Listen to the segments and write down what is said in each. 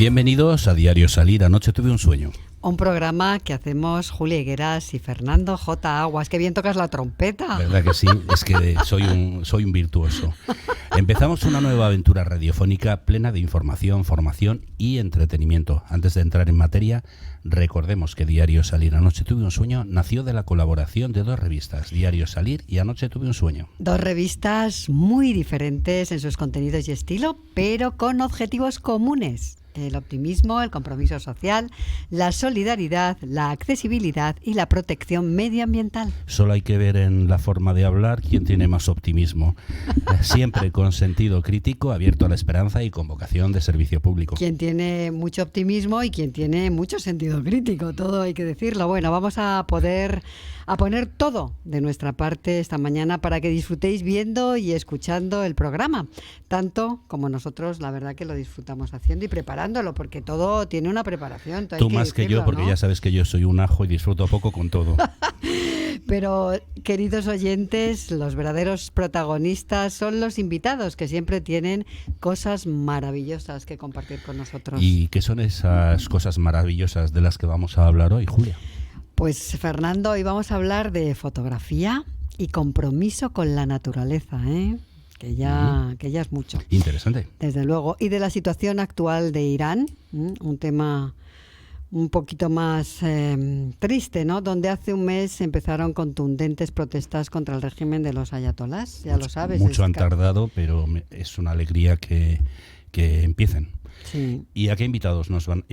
Bienvenidos a Diario Salir. Anoche tuve un sueño. Un programa que hacemos Julia Higueras y Fernando J. Aguas. ¡Qué bien tocas la trompeta! ¿Verdad que sí? Es que soy un virtuoso. Empezamos una nueva aventura radiofónica plena de información, formación y entretenimiento. Antes de entrar en materia, recordemos que Diario Salir, Anoche tuve un sueño nació de la colaboración de dos revistas, Diario Salir y Anoche tuve un sueño. Dos revistas muy diferentes en sus contenidos y estilo, pero con objetivos comunes. El optimismo, el compromiso social, la solidaridad, la accesibilidad y la protección medioambiental. Solo hay que ver en la forma de hablar quién tiene más optimismo. Siempre con sentido crítico, abierto a la esperanza y con vocación de servicio público. Quien tiene mucho optimismo y quien tiene mucho sentido crítico, todo hay que decirlo. Bueno, vamos a poner todo de nuestra parte esta mañana para que disfrutéis viendo y escuchando el programa, tanto como nosotros, la verdad que lo disfrutamos haciendo y preparándolo, porque todo tiene una preparación. Tú más que yo, porque ¿no? Ya sabes que yo soy un ajo y disfruto poco con todo. Pero, queridos oyentes, los verdaderos protagonistas son los invitados, que siempre tienen cosas maravillosas que compartir con nosotros. ¿Y qué son esas cosas maravillosas de las que vamos a hablar hoy, Julia? Pues, Fernando, hoy vamos a hablar de fotografía y compromiso con la naturaleza, que ya es mucho. Interesante. Desde luego. Y de la situación actual de Irán, un tema un poquito más triste, ¿no? Donde hace un mes empezaron contundentes protestas contra el régimen de los ayatolás, ya lo sabes. Mucho han tardado, pero es una alegría que empiecen. Sí. ¿Y a qué invitados nos van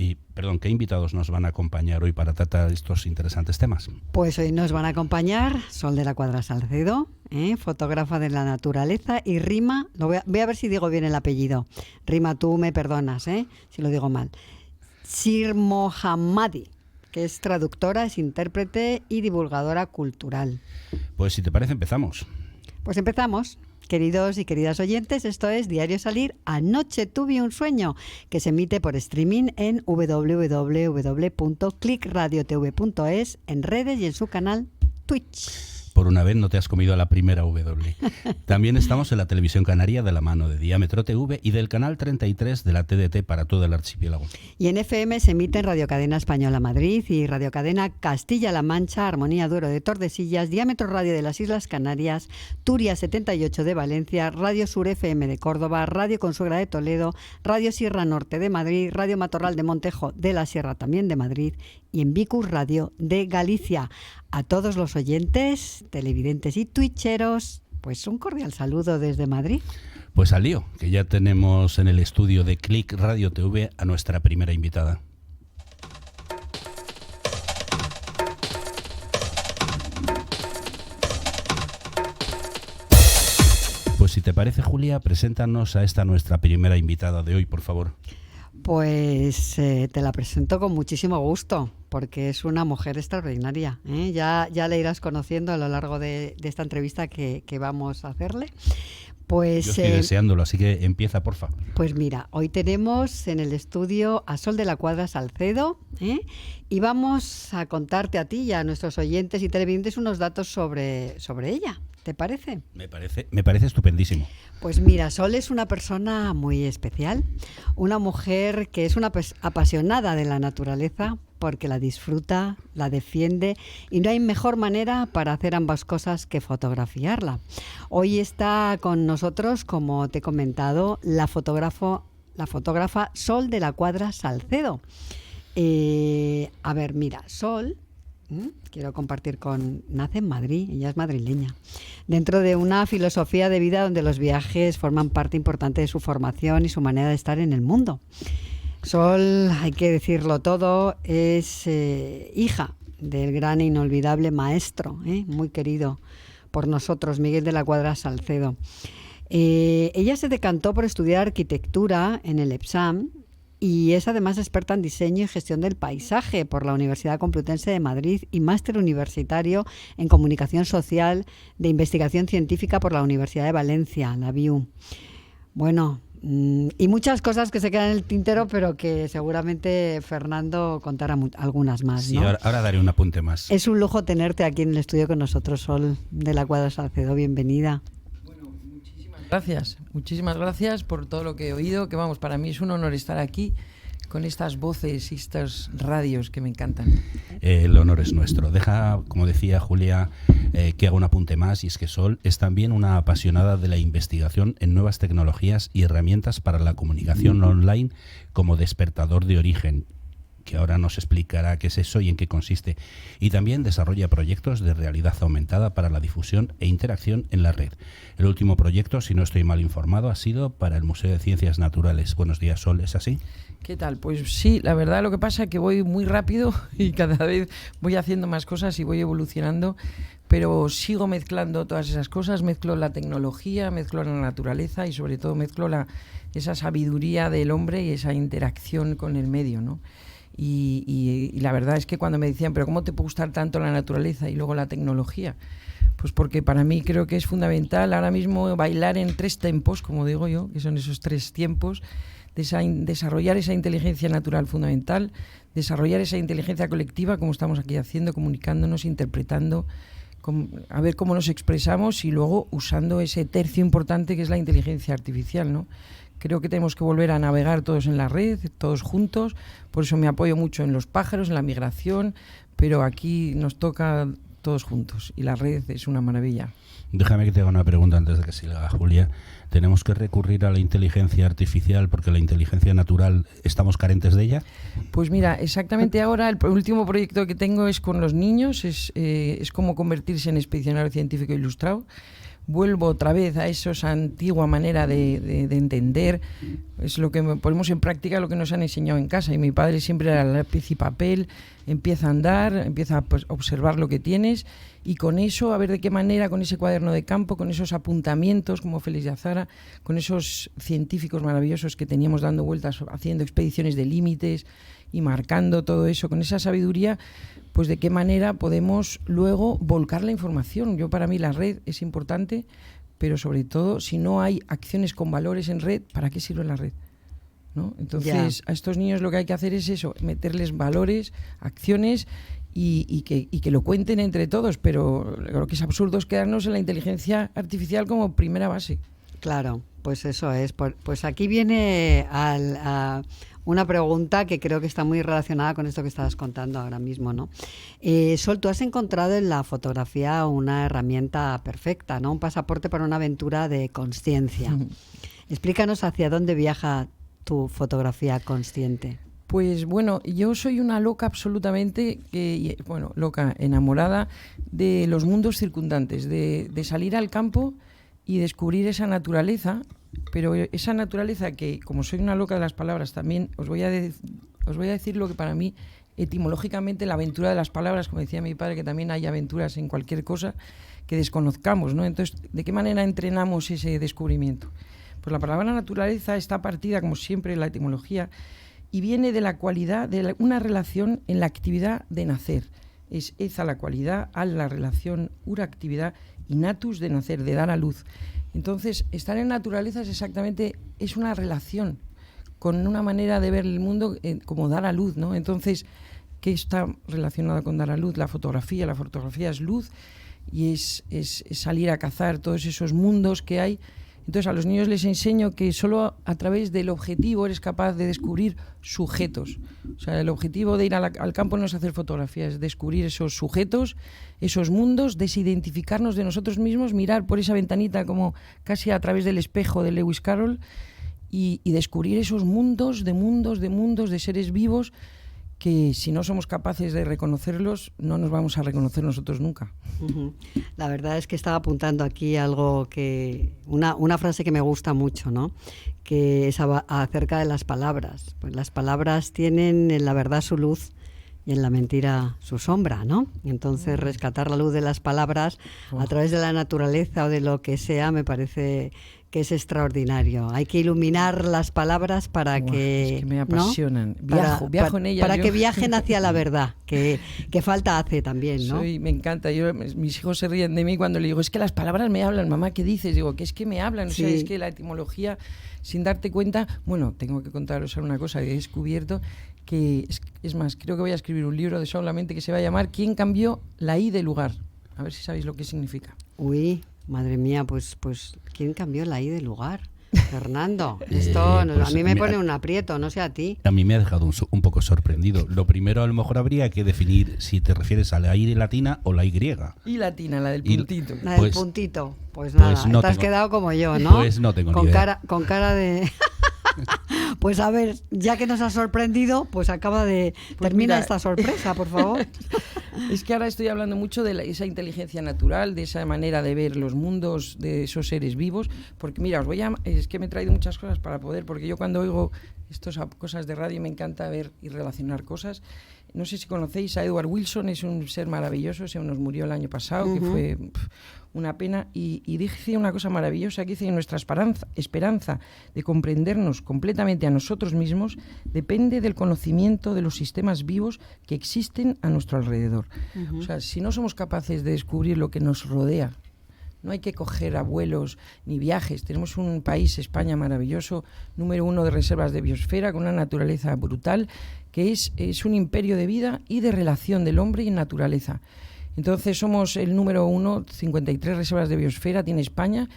a acompañar hoy para tratar estos interesantes temas? Pues hoy nos van a acompañar Sol de la Cuadra Salcedo, fotógrafa de la naturaleza, y Rima, voy a ver si digo bien el apellido. Rima, tú me perdonas, si lo digo mal. Sir Mohammadi, que es traductora, es intérprete y divulgadora cultural. Pues si te parece, empezamos. Pues empezamos. Queridos y queridas oyentes, esto es Diario Salir, Anoche tuve un sueño, que se emite por streaming en www.clickradiotv.es, en redes y en su canal Twitch. Por una vez no te has comido a la primera W. También estamos en la televisión canaria de la mano de Diámetro TV y del canal 33 de la TDT para todo el archipiélago. Y en FM se emite en Radio Cadena Española Madrid y Radio Cadena Castilla-La Mancha, Armonía Duero de Tordesillas, Diámetro Radio de las Islas Canarias, Turia 78 de Valencia, Radio Sur FM de Córdoba, Radio Consuegra de Toledo, Radio Sierra Norte de Madrid, Radio Matorral de Montejo de la Sierra también de Madrid y en Vicus Radio de Galicia. A todos los oyentes, televidentes y twitcheros, pues un cordial saludo desde Madrid. Pues al lío, que ya tenemos en el estudio de Click Radio TV a nuestra primera invitada. Pues si te parece, Julia, preséntanos a esta nuestra primera invitada de hoy, por favor. Pues te la presento con muchísimo gusto, porque es una mujer extraordinaria. Ya la irás conociendo a lo largo de esta entrevista que vamos a hacerle. Pues, yo estoy deseándolo, así que empieza, porfa. Pues mira, hoy tenemos en el estudio a Sol de la Cuadra Salcedo, y vamos a contarte a ti y a nuestros oyentes y televidentes unos datos sobre ella. ¿Te parece? Me parece estupendísimo. Pues mira, Sol es una persona muy especial, una mujer que es una apasionada de la naturaleza porque la disfruta, la defiende y no hay mejor manera para hacer ambas cosas que fotografiarla. Hoy está con nosotros, como te he comentado, la fotógrafa Sol de la Cuadra Salcedo. A ver, mira, Sol... quiero compartir nace en Madrid, ella es madrileña, dentro de una filosofía de vida donde los viajes forman parte importante de su formación y su manera de estar en el mundo. Sol, hay que decirlo todo, es hija del gran e inolvidable maestro, muy querido por nosotros, Miguel de la Cuadra Salcedo. Ella se decantó por estudiar arquitectura en el EPSAM, y es además experta en diseño y gestión del paisaje por la Universidad Complutense de Madrid y máster universitario en comunicación social de investigación científica por la Universidad de Valencia, la BIU. Bueno, y muchas cosas que se quedan en el tintero, pero que seguramente Fernando contará algunas más, sí, ¿no? ahora daré un apunte más. Es un lujo tenerte aquí en el estudio con nosotros, Sol de la Cuadra Salcedo. Bienvenida. Muchísimas gracias por todo lo que he oído, que vamos, para mí es un honor estar aquí con estas voces y estas radios que me encantan. El honor es nuestro. Deja, como decía Julia, que haga un apunte más, y es que Sol es también una apasionada de la investigación en nuevas tecnologías y herramientas para la comunicación online como despertador de origen, que ahora nos explicará qué es eso y en qué consiste. Y también desarrolla proyectos de realidad aumentada para la difusión e interacción en la red. El último proyecto, si no estoy mal informado, ha sido para el Museo de Ciencias Naturales. Buenos días, Sol, ¿es así? ¿Qué tal? Pues sí, la verdad lo que pasa es que voy muy rápido y cada vez voy haciendo más cosas y voy evolucionando, pero sigo mezclando todas esas cosas, mezclo la tecnología, mezclo la naturaleza y sobre todo mezclo esa sabiduría del hombre y esa interacción con el medio, ¿no? Y la verdad es que cuando me decían, pero ¿cómo te puede gustar tanto la naturaleza y luego la tecnología? Pues porque para mí creo que es fundamental ahora mismo bailar en 3 tempos, como digo yo, que son esos 3 tiempos, desarrollar esa inteligencia natural fundamental, desarrollar esa inteligencia colectiva, como estamos aquí haciendo, comunicándonos, interpretando, a ver cómo nos expresamos y luego usando ese tercio importante que es la inteligencia artificial, ¿no? Creo que tenemos que volver a navegar todos en la red, todos juntos, por eso me apoyo mucho en los pájaros, en la migración, pero aquí nos toca todos juntos y la red es una maravilla. Déjame que te haga una pregunta antes de que siga Julia. ¿Tenemos que recurrir a la inteligencia artificial porque la inteligencia natural estamos carentes de ella? Pues mira, exactamente ahora el último proyecto que tengo es con los niños, es como convertirse en expedicionario científico ilustrado. Vuelvo otra vez a esa antigua manera de entender, es lo que ponemos en práctica, lo que nos han enseñado en casa. Y mi padre siempre era lápiz y papel, empieza a andar, empieza a observar lo que tienes y con eso, a ver de qué manera, con ese cuaderno de campo, con esos apuntamientos como Félix de Azara, con esos científicos maravillosos que teníamos dando vueltas, haciendo expediciones de límites y marcando todo eso, con esa sabiduría, pues de qué manera podemos luego volcar la información. Para mí la red es importante, pero sobre todo si no hay acciones con valores en red, ¿para qué sirve la red? ¿No? Entonces a estos niños lo que hay que hacer es eso, meterles valores, acciones y que lo cuenten entre todos, pero lo que es absurdo es quedarnos en la inteligencia artificial como primera base. Claro, pues eso es. Pues aquí viene una pregunta que creo que está muy relacionada con esto que estabas contando ahora mismo, ¿no? Sol, tú has encontrado en la fotografía una herramienta perfecta, ¿no? Un pasaporte para una aventura de consciencia. Explícanos hacia dónde viaja tu fotografía consciente. Pues bueno, yo soy una loca absolutamente, loca, enamorada de los mundos circundantes, de salir al campo y descubrir esa naturaleza, pero esa naturaleza que, como soy una loca de las palabras, también os voy a decir lo que para mí, etimológicamente, la aventura de las palabras, como decía mi padre, que también hay aventuras en cualquier cosa que desconozcamos, ¿no? Entonces, ¿de qué manera entrenamos ese descubrimiento? Pues la palabra naturaleza está partida, como siempre, en la etimología, y viene de la cualidad, de una relación en la actividad de nacer. Es eza la cualidad, al la relación, ura actividad, y natus de nacer, de dar a luz. Entonces, estar en naturaleza es una relación con una manera de ver el mundo como dar a luz, ¿no? Entonces, ¿qué está relacionado con dar a luz? La fotografía es luz y es salir a cazar todos esos mundos que hay. Entonces, a los niños les enseño que solo a través del objetivo eres capaz de descubrir sujetos. O sea, el objetivo de ir al campo no es hacer fotografías, es descubrir esos sujetos, esos mundos, desidentificarnos de nosotros mismos, mirar por esa ventanita como casi a través del espejo de Lewis Carroll y descubrir esos mundos, de seres vivos que si no somos capaces de reconocerlos, no nos vamos a reconocer nosotros nunca. La verdad es que estaba apuntando aquí algo una frase que me gusta mucho, ¿no? Que es acerca de las palabras. Pues las palabras tienen en la verdad su luz y en la mentira su sombra, ¿no? Entonces rescatar la luz de las palabras a través de la naturaleza o de lo que sea me parece que es extraordinario. Hay que iluminar las palabras para que... Es que me apasionan. ¿No? Viajo en ellas. Para que viajen hacia la verdad, que falta hace también, ¿no? Me encanta. Mis hijos se ríen de mí cuando le digo, es que las palabras me hablan, mamá, ¿qué dices? Digo, que es que me hablan. Sí. O sea, es que la etimología, sin darte cuenta... Bueno, tengo que contaros una cosa que he descubierto, que es más, creo que voy a escribir un libro de solamente que se va a llamar ¿Quién cambió la I de lugar? A ver si sabéis lo que significa. Uy, madre mía, pues ¿quién cambió la I de lugar? Fernando, esto Pues a mí me pone un aprieto, no sé a ti. A mí me ha dejado un poco sorprendido. Lo primero, a lo mejor habría que definir si te refieres a la I latina o la Y. Y latina, la del puntito. La del Pues- puntito. Pues nada, pues no te has tengo- quedado como yo, ¿no? Pues no tengo ni idea. Con cara de... Pues a ver, ya que nos ha sorprendido, pues acaba de... termina mira. esta sorpresa, por favor. Es que ahora estoy hablando mucho de esa inteligencia natural, de esa manera de ver los mundos de esos seres vivos, porque mira, es que me he traído muchas cosas para poder, porque yo cuando oigo estas cosas de radio me encanta ver y relacionar cosas. No sé si conocéis a Edward Wilson, es un ser maravilloso, se nos murió el año pasado, que fue una pena, y dice una cosa maravillosa, que dice: nuestra esperanza de comprendernos completamente a nosotros mismos depende del conocimiento de los sistemas vivos que existen a nuestro alrededor. O sea, si no somos capaces de descubrir lo que nos rodea, no hay que coger abuelos ni viajes. Tenemos un país, España, maravilloso, número 1 de reservas de biosfera, con una naturaleza brutal, que es un imperio de vida y de relación del hombre y naturaleza. Entonces somos el número 1, 53 reservas de biosfera tiene España,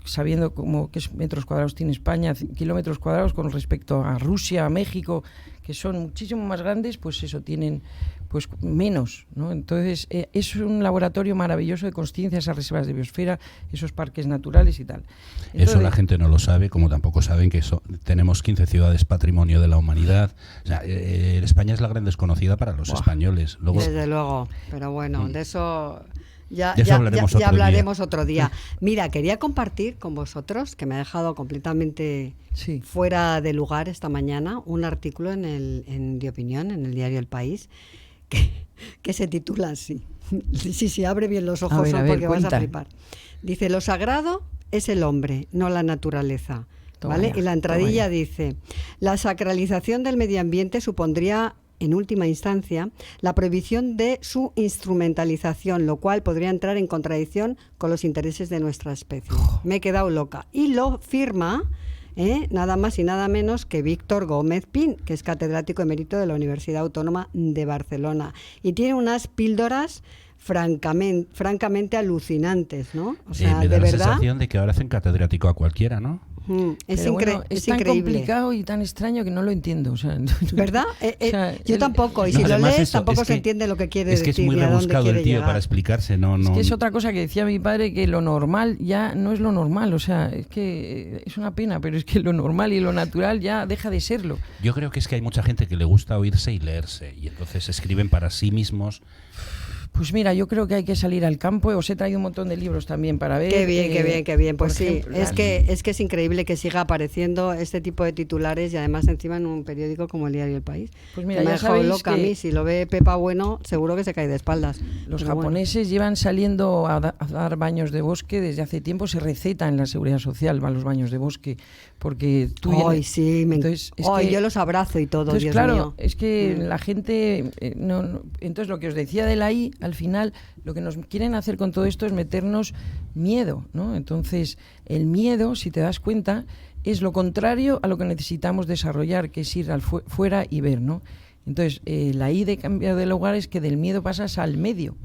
sabiendo qué metros cuadrados tiene España, kilómetros cuadrados con respecto a Rusia, a México, que son muchísimo más grandes, pues eso, tienen pues menos, ¿no? Entonces es un laboratorio maravilloso de consciencia, esas reservas de biosfera, esos parques naturales y tal. Entonces, eso la gente no lo sabe, como tampoco saben que tenemos 15 ciudades patrimonio de la humanidad. O sea, España es la gran desconocida para los españoles. Luego, Desde luego, pero bueno, de eso... Ya De eso hablaremos otro día. Mira, quería compartir con vosotros, que me ha dejado completamente sí. fuera de lugar esta mañana, un artículo en De Opinión, en el diario El País, que se titula así. Sí, abre bien los ojos a ver, porque vas cuenta. a flipar. Dice: lo sagrado es el hombre, no la naturaleza. ¿Vale? Ya, Y la entradilla dice: la sacralización del medio ambiente supondría, en última instancia, la prohibición de su instrumentalización, lo cual podría entrar en contradicción con los intereses de nuestra especie. Me he quedado loca. Y lo firma nada más y nada menos que Víctor Gómez Pin, que es catedrático emérito de la Universidad Autónoma de Barcelona. Y tiene unas píldoras francamente alucinantes, ¿no? O sea, me da de la verdad... sensación de que ahora hacen catedrático a cualquiera, ¿no? Es, Pero bueno, es tan increíble. complicado y tan extraño que no lo entiendo. O sea, ¿Verdad? o sea, Yo tampoco. Y No, si lo además lees, eso, tampoco es se que- entiende lo que quiere Es que decir es muy ni a dónde rebuscado quiere el tío llegar. para explicarse. No, es que es otra cosa que decía mi padre, que lo normal ya no es lo normal. O sea, es que es una pena, pero es que lo normal y lo natural ya deja de serlo. Yo creo que es que hay mucha gente que le gusta oírse y leerse, y entonces escriben para sí mismos. Pues mira, yo creo que hay que salir al campo. Os he traído un montón de libros también para ver. Qué bien, qué bien, qué bien. Pues por sí, ejemplo, es que es increíble que siga apareciendo este tipo de titulares y además encima en un periódico como el diario El País. Pues mira, Que me ha ya dejado sabéis loca a que mí. Si lo ve Pepa Bueno, seguro que se cae de espaldas. los Pero bueno. japoneses llevan saliendo a dar baños de bosque desde hace tiempo. Se receta en la seguridad social, van los baños de bosque, porque tú... Ay, sí, Entonces, es ay, que- yo los abrazo y todo, Entonces, Dios claro, mío. es que la gente... entonces, lo que os decía de la I, al final, lo que nos quieren hacer con todo esto es meternos miedo, ¿no? Entonces, el miedo, si te das cuenta, es lo contrario a lo que necesitamos desarrollar, que es ir fuera y ver, ¿no? Entonces, la I de cambio de lugar es que del miedo pasas al medio.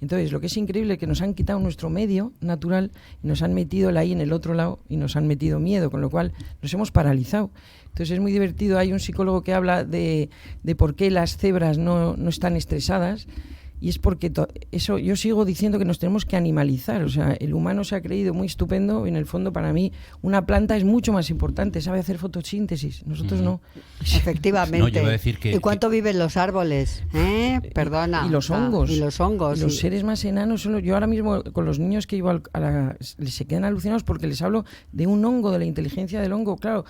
Entonces, lo que es increíble es que nos han quitado nuestro medio natural y nos han metido la I en el otro lado y nos han metido miedo, con lo cual nos hemos paralizado. Entonces, es muy divertido. Hay un psicólogo que habla de por qué las cebras no están estresadas. Y es porque eso yo sigo diciendo que nos tenemos que animalizar. O sea, el humano se ha creído muy estupendo y en el fondo para mí una planta es mucho más importante, sabe hacer fotosíntesis, nosotros no. Efectivamente. No, yo iba a decir que- ¿Y cuánto viven los árboles? Perdona. Y los hongos. Y los hongos. Y los sí. seres más enanos son yo ahora mismo con los niños que llevo se quedan alucinados porque les hablo de un hongo, de la inteligencia del hongo, claro,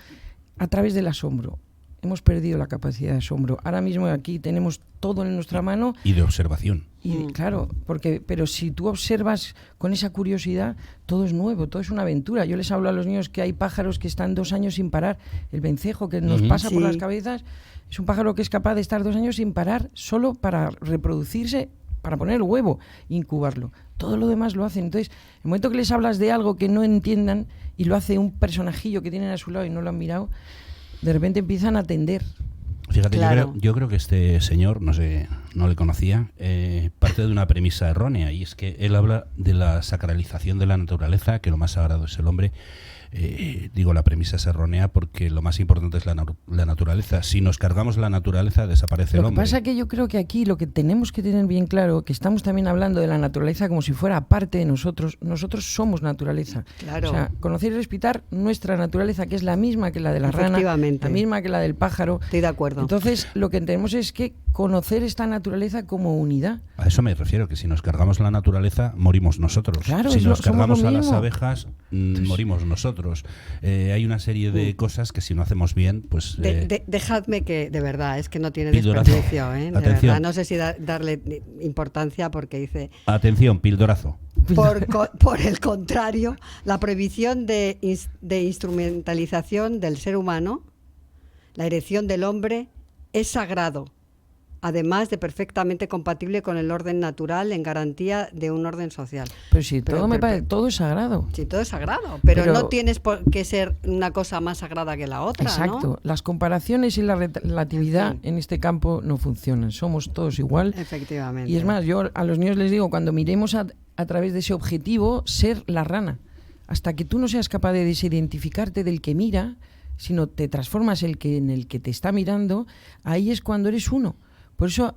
a través del asombro. Hemos perdido la capacidad de asombro. Ahora mismo aquí tenemos todo en nuestra mano. Y de observación. Y claro, pero si tú observas con esa curiosidad, todo es nuevo, todo es una aventura. Yo les hablo a los niños que hay pájaros que están 2 años sin parar. El vencejo que nos pasa por Sí. las cabezas es un pájaro que es capaz de estar 2 años sin parar solo para reproducirse, para poner el huevo, incubarlo. Todo lo demás lo hacen. Entonces, en el momento que les hablas de algo que no entiendan y lo hace un personajillo que tienen a su lado y no lo han mirado, de repente empiezan a atender. Fíjate, Claro. yo creo que este señor, no sé, no le conocía, parte de una premisa errónea, y es que él habla de la sacralización de la naturaleza, que lo más sagrado es el hombre, Digo, la premisa es errónea porque lo más importante es la naturaleza. Si nos cargamos la naturaleza, desaparece el hombre. Lo que pasa es que yo creo que aquí lo que tenemos que tener bien claro, que estamos también hablando de la naturaleza como si fuera parte de nosotros. Nosotros somos naturaleza. Claro. O sea, conocer y respetar nuestra naturaleza, que es la misma que la de la rana, la misma que la del pájaro. Estoy de acuerdo. Entonces, lo que tenemos es que conocer esta naturaleza como unidad. A eso me refiero, que si nos cargamos la naturaleza, morimos nosotros. Claro, si nos cargamos a las mismo. Abejas, morimos nosotros. Hay una serie de cosas que si no hacemos bien, pues... Dejadme que, de verdad, es que no tiene pildorazo. desperdicio, ¿eh? De Atención. verdad, no sé si darle importancia porque dice... Atención, pildorazo. Por el contrario, la prohibición de instrumentalización del ser humano, la erección del hombre, es sagrado, además de perfectamente compatible con el orden natural en garantía de un orden social. Pero si todo me parece, todo es sagrado. Sí, todo es sagrado, pero no tienes por qué ser una cosa más sagrada que la otra, exacto, ¿no? Las comparaciones y la relatividad en este campo no funcionan. Somos todos igual. Efectivamente. Y es más, yo a los niños les digo, cuando miremos a través de ese objetivo, ser la rana. Hasta que tú no seas capaz de desidentificarte del que mira, sino te transformas en el que te está mirando, ahí es cuando eres uno. Por eso,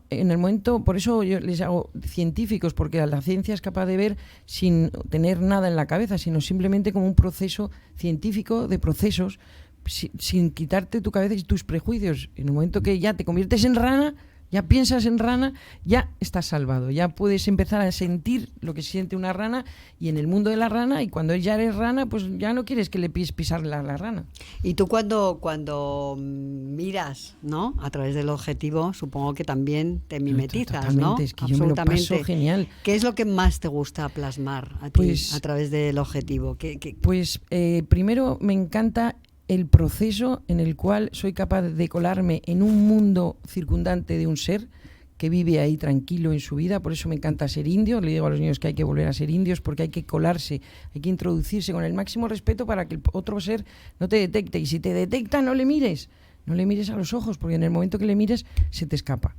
por eso yo les hago científicos, porque la ciencia es capaz de ver sin tener nada en la cabeza, sino simplemente como un proceso científico de procesos, sin quitarte tu cabeza y tus prejuicios. En el momento que ya te conviertes en rana, ya piensas en rana, ya estás salvado. Ya puedes empezar a sentir lo que siente una rana y en el mundo de la rana, y cuando ya eres rana, pues ya no quieres que le pisar la rana. Y tú cuando miras, ¿no?, a través del objetivo, supongo que también te mimetizas, totalmente, ¿no? Es que yo me lo paso genial. ¿Qué es lo que más te gusta plasmar a ti a través del objetivo? Pues primero me encanta el proceso en el cual soy capaz de colarme en un mundo circundante de un ser que vive ahí tranquilo en su vida. Por eso me encanta ser indio. Le digo a los niños que hay que volver a ser indios, porque hay que colarse, hay que introducirse con el máximo respeto para que el otro ser no te detecte. Y si te detecta, no le mires a los ojos, porque en el momento que le mires se te escapa.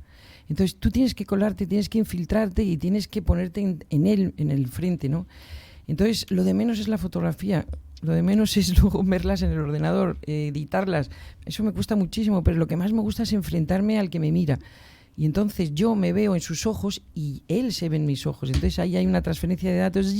Entonces tú tienes que colarte, tienes que infiltrarte y tienes que ponerte en el frente, ¿no? Entonces lo de menos es la fotografía. Lo de menos es luego verlas en el ordenador, editarlas. Eso me cuesta muchísimo, pero lo que más me gusta es enfrentarme al que me mira. Y entonces yo me veo en sus ojos y él se ve en mis ojos. Entonces ahí hay una transferencia de datos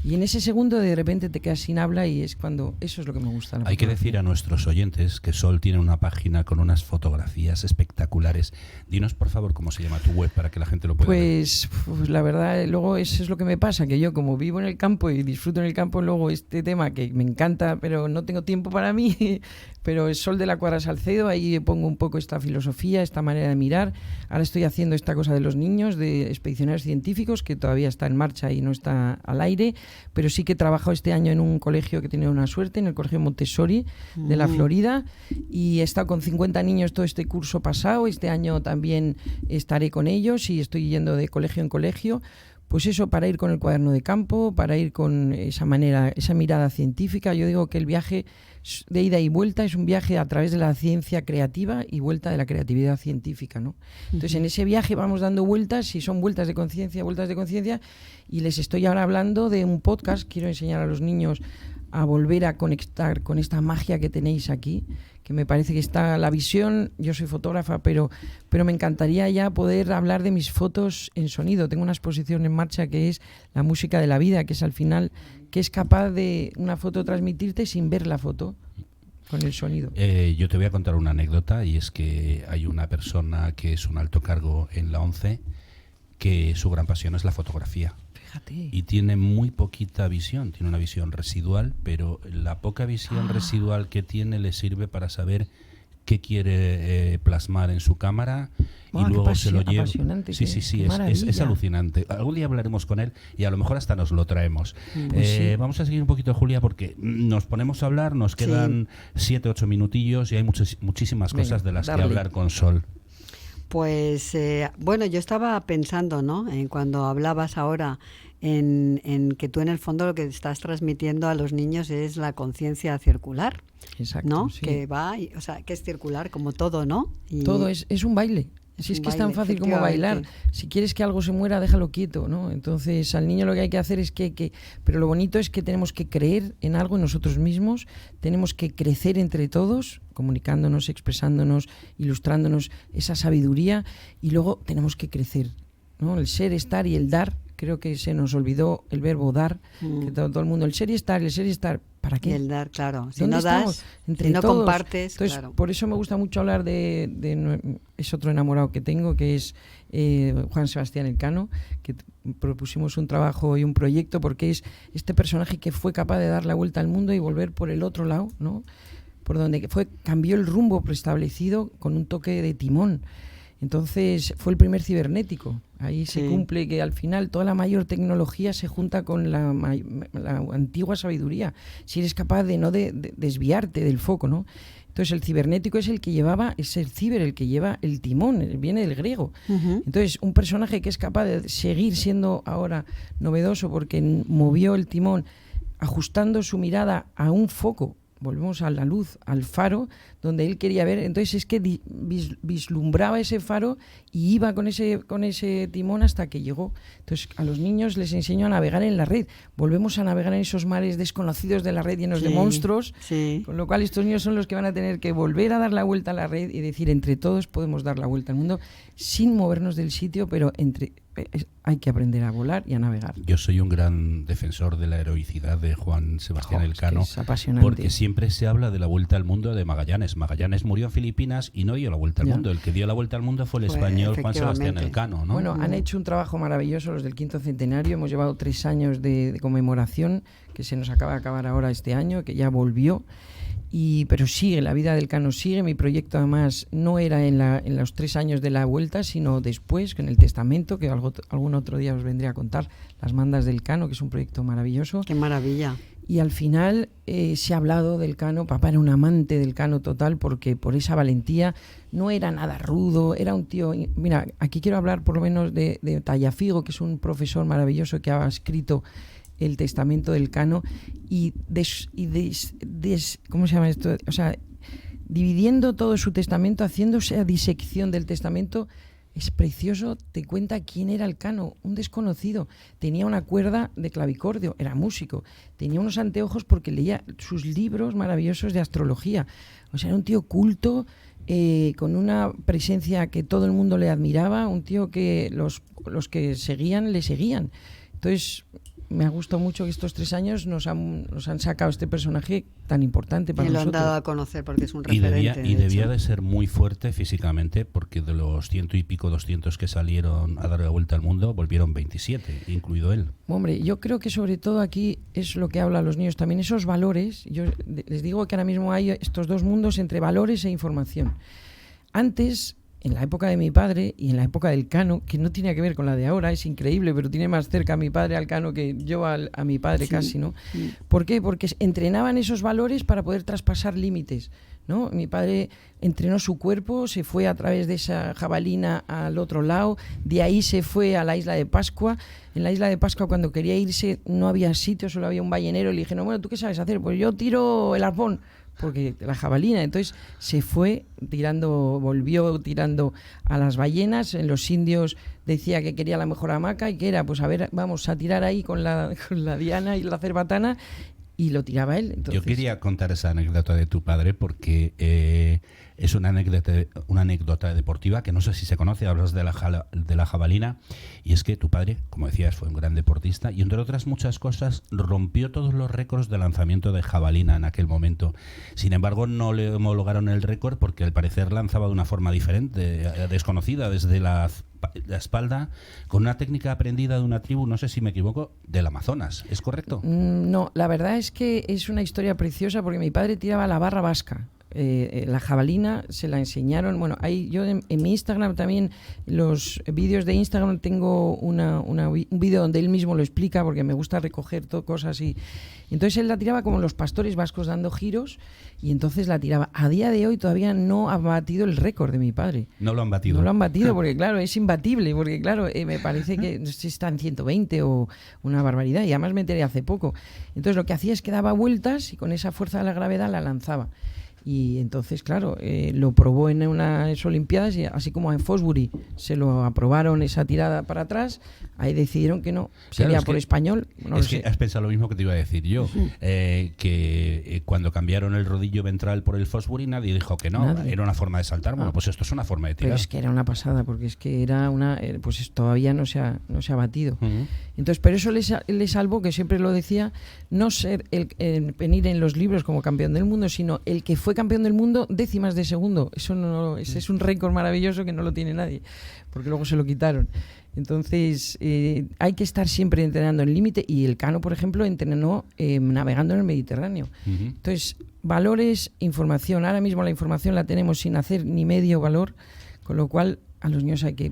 y en ese segundo de repente te quedas sin habla y es cuando eso es lo que me gusta. Hay que decir a nuestros oyentes que Sol tiene una página con unas fotografías espectaculares. Dinos, por favor, cómo se llama tu web para que la gente lo pueda ver. Pues la verdad, luego eso es lo que me pasa, que yo como vivo en el campo y disfruto en el campo, luego este tema que me encanta, pero no tengo tiempo para mí, pero es Sol de la Cuadra Salcedo, ahí pongo un poco esta filosofía, esta manera de mirar. Ahora estoy haciendo esta cosa de los niños, de expedicionarios científicos, que todavía está en marcha y no está al aire, pero sí que he trabajado este año en un colegio que tiene una suerte, en el Colegio Montessori de la Florida, y he estado con 50 niños todo este curso pasado. Este año también estaré con ellos y estoy yendo de colegio en colegio. Pues eso, para ir con el cuaderno de campo, para ir con esa manera, esa mirada científica. Yo digo que el viaje de ida y vuelta es un viaje a través de la ciencia creativa y vuelta de la creatividad científica, ¿no? Entonces, en ese viaje vamos dando vueltas, y son vueltas de conciencia, y les estoy ahora hablando de un podcast. Quiero enseñar a los niños a volver a conectar con esta magia que tenéis aquí, que me parece que está la visión. Yo soy fotógrafa, pero me encantaría ya poder hablar de mis fotos en sonido. Tengo una exposición en marcha que es la música de la vida, que es al final, que es capaz de una foto transmitirte sin ver la foto, con el sonido. Yo te voy a contar una anécdota, y es que hay una persona que es un alto cargo en la ONCE, que su gran pasión es la fotografía. Fíjate. Y tiene muy poquita visión, tiene una visión residual, pero la poca visión residual que tiene le sirve para saber qué quiere plasmar en su cámara, y luego se lo lleva. Sí, es alucinante. Algún día hablaremos con él y a lo mejor hasta nos lo traemos. Sí. Vamos a seguir un poquito, Julia, porque nos ponemos a hablar, nos quedan 7-8 minutillos y hay muchísimas cosas de las que hablar con Sol. Pues bueno, yo estaba pensando, ¿no?, en cuando hablabas ahora en que tú en el fondo lo que estás transmitiendo a los niños es la conciencia circular. Exacto, ¿no? Sí. Que va, o sea, que es circular como todo, ¿no? Todo es un baile. Si es que es tan fácil como bailar. Si quieres que algo se muera, déjalo quieto, ¿no? Entonces, al niño lo que hay que hacer es que... Pero lo bonito es que tenemos que creer en algo en nosotros mismos, tenemos que crecer entre todos, comunicándonos, expresándonos, ilustrándonos esa sabiduría, y luego tenemos que crecer, ¿no? El ser, estar y el dar. Creo que se nos olvidó el verbo dar, que todo el mundo, el ser y estar, ¿para qué? Y el dar, claro. Si ¿Dónde no estamos? das, Entre si no todos. compartes, entonces, claro. Por eso me gusta mucho hablar es otro enamorado que tengo, que es Juan Sebastián Elcano, que propusimos un trabajo y un proyecto porque es este personaje que fue capaz de dar la vuelta al mundo y volver por el otro lado, ¿no? Por donde cambió el rumbo preestablecido con un toque de timón. Entonces fue el primer cibernético. Ahí se cumple que al final toda la mayor tecnología se junta con la antigua sabiduría. Si eres capaz de no desviarte del foco, ¿no? Entonces el cibernético es el que llevaba, es el ciber el que lleva el timón, viene del griego. Entonces un personaje que es capaz de seguir siendo ahora novedoso porque movió el timón ajustando su mirada a un foco. Volvemos a la luz, al faro, donde él quería ver. Entonces es que vislumbraba ese faro y iba con ese timón hasta que llegó. Entonces a los niños les enseño a navegar en la red. Volvemos a navegar en esos mares desconocidos de la red llenos de monstruos, con lo cual estos niños son los que van a tener que volver a dar la vuelta a la red y decir, entre todos podemos dar la vuelta al mundo sin movernos del sitio, pero hay que aprender a volar y a navegar. Yo soy un gran defensor de la heroicidad de Juan Sebastián Elcano, es apasionante. porque siempre se habla de la vuelta al mundo de Magallanes. Magallanes murió en Filipinas y no dio la vuelta al mundo. El que dio la vuelta al mundo fue el español Juan Sebastián Elcano, ¿no? Bueno, han hecho un trabajo maravilloso los del quinto centenario. Hemos llevado 3 años de conmemoración, que se nos acaba de acabar ahora este año, que ya volvió. Pero sigue, la vida del Elcano sigue. Mi proyecto además no era en los 3 años de la vuelta, sino después, con el testamento, que algún otro día os vendré a contar, las mandas del Elcano, que es un proyecto maravilloso. ¡Qué maravilla! Y al final se ha hablado del Elcano. Papá era un amante del Elcano total, porque por esa valentía no era nada rudo, era un tío... Mira, aquí quiero hablar por lo menos de Tallafigo, que es un profesor maravilloso que ha escrito el testamento del Elcano y ¿cómo se llama esto? O sea, dividiendo todo su testamento, haciéndose a disección del testamento. Es precioso, te cuenta quién era Elcano, un desconocido. Tenía una cuerda de clavicordio, era músico. Tenía unos anteojos porque leía sus libros maravillosos de astrología. O sea, era un tío culto, con una presencia que todo el mundo le admiraba, un tío que los que seguían, le seguían. Entonces, me ha gustado mucho que estos 3 años nos han sacado este personaje tan importante para nosotros. Y lo han dado a conocer porque es un referente. Y debía de ser muy fuerte físicamente, porque de los 100 y pico, 200 que salieron a dar la vuelta al mundo, volvieron 27, incluido él. Hombre, yo creo que sobre todo aquí es lo que habla a los niños también, esos valores. Yo les digo que ahora mismo hay estos 2 mundos entre valores e información. Antes, en la época de mi padre y en la época del Elcano, que no tiene que ver con la de ahora, es increíble, pero tiene más cerca a mi padre Elcano que yo a mi padre casi, ¿no? ¿Por qué? Porque entrenaban esos valores para poder traspasar límites, ¿no? Mi padre entrenó su cuerpo, se fue a través de esa jabalina al otro lado, de ahí se fue a la isla de Pascua. En la isla de Pascua, cuando quería irse, no había sitio, solo había un ballenero. Le dije, no, bueno, ¿tú qué sabes hacer? Pues yo tiro el arpón, porque la jabalina. Entonces se fue volvió tirando a las ballenas. En los indios decía que quería la mejor hamaca y que era, pues a ver, vamos a tirar ahí con la diana y la cerbatana, y lo tiraba él. Entonces, yo quería contar esa anécdota de tu padre porque es una anécdota deportiva que no sé si se conoce. Hablas de la jabalina, y es que tu padre, como decías, fue un gran deportista y, entre otras muchas cosas, rompió todos los récords de lanzamiento de jabalina en aquel momento. Sin embargo, no le homologaron el récord porque al parecer lanzaba de una forma diferente, desconocida, desde la espalda, con una técnica aprendida de una tribu, no sé si me equivoco, del Amazonas. ¿Es correcto? No, la verdad es que es una historia preciosa porque mi padre tiraba la barra vasca. La jabalina se la enseñaron. Bueno, yo en mi Instagram también, los vídeos de Instagram, tengo un vídeo donde él mismo lo explica, porque me gusta recoger cosas y entonces él la tiraba como los pastores vascos, dando giros, y entonces la tiraba. A día de hoy todavía no ha batido el récord de mi padre. No lo han batido. No lo han batido porque, claro, es imbatible, porque, claro, me parece que está en 120 o una barbaridad, y además me enteré hace poco. Entonces lo que hacía es que daba vueltas y con esa fuerza de la gravedad la lanzaba. Y entonces, claro, lo probó en unas Olimpiadas y así como en Fosbury se lo aprobaron esa tirada para atrás, ahí decidieron que no, sería Claro, por español. No es lo que sé. has pensado lo mismo que te iba a decir yo, que cuando cambiaron el rodillo ventral por el Fosbury nadie dijo que no, Nadie. era una forma de saltar, bueno, pues esto es una forma de Pero tirar. es que era una pasada, porque es que era pues todavía no se ha batido. Ujú. Entonces, pero eso le salvó, que siempre lo decía, no ser venir en los libros como campeón del mundo, sino el que fue campeón del mundo décimas de segundo. Ese es un récord maravilloso que no lo tiene nadie, porque luego se lo quitaron. Entonces, hay que estar siempre entrenando en límite, y el Cano, por ejemplo, entrenó navegando en el Mediterráneo. Ujú. Entonces, valores, información. Ahora mismo la información la tenemos sin hacer ni medio valor, con lo cual a los niños hay que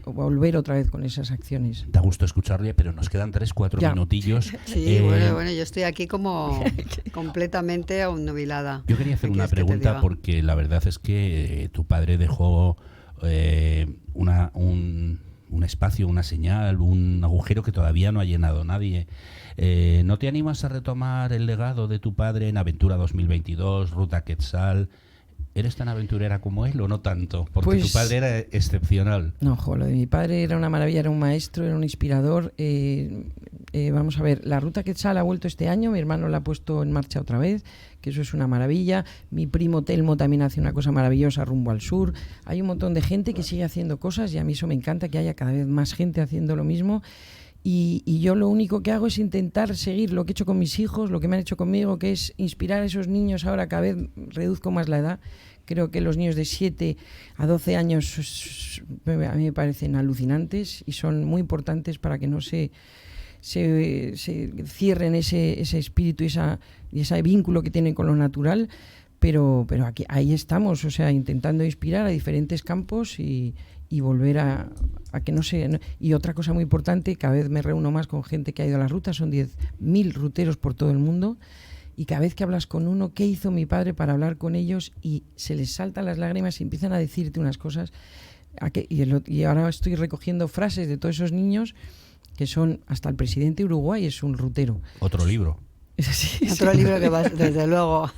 volver otra vez con esas acciones. Da gusto escucharle, pero nos quedan 3-4 Ya. minutillos. Sí, bueno, yo estoy aquí como completamente obnubilada. Yo quería hacer ¿Qué una quieres que te pregunta diga? porque la verdad es que tu padre dejó un espacio, una señal, un agujero que todavía no ha llenado nadie. ¿No te animas a retomar el legado de tu padre en Aventura 2022, Ruta Quetzal? ¿Eres tan aventurera como él o no tanto? Porque Pues tu padre era excepcional. No, lo de mi padre era una maravilla, era un maestro, era un inspirador. Vamos a ver, la Ruta Quetzal ha vuelto este año, mi hermano la ha puesto en marcha otra vez, que eso es una maravilla. Mi primo Telmo también hace una cosa maravillosa rumbo al sur. Hay un montón de gente que sigue haciendo cosas y a mí eso me encanta, que haya cada vez más gente haciendo lo mismo. Y yo lo único que hago es intentar seguir lo que he hecho con mis hijos, lo que me han hecho conmigo, que es inspirar a esos niños. Ahora cada vez reduzco más la edad. Creo que los niños de 7 a 12 años a mí me parecen alucinantes y son muy importantes para que no se cierren ese espíritu y ese vínculo que tienen con lo natural. Pero ahí estamos, o sea, intentando inspirar a diferentes campos y volver a que no se... Y otra cosa muy importante, cada vez me reúno más con gente que ha ido a las rutas, son 10.000 ruteros por todo el mundo, y cada vez que hablas con uno, ¿qué hizo mi padre para hablar con ellos? Y se les saltan las lágrimas y empiezan a decirte unas cosas. Y ahora estoy recogiendo frases de todos esos niños que son, hasta el presidente de Uruguay es un rutero. Otro libro. Sí, Otro libro que vas, desde luego.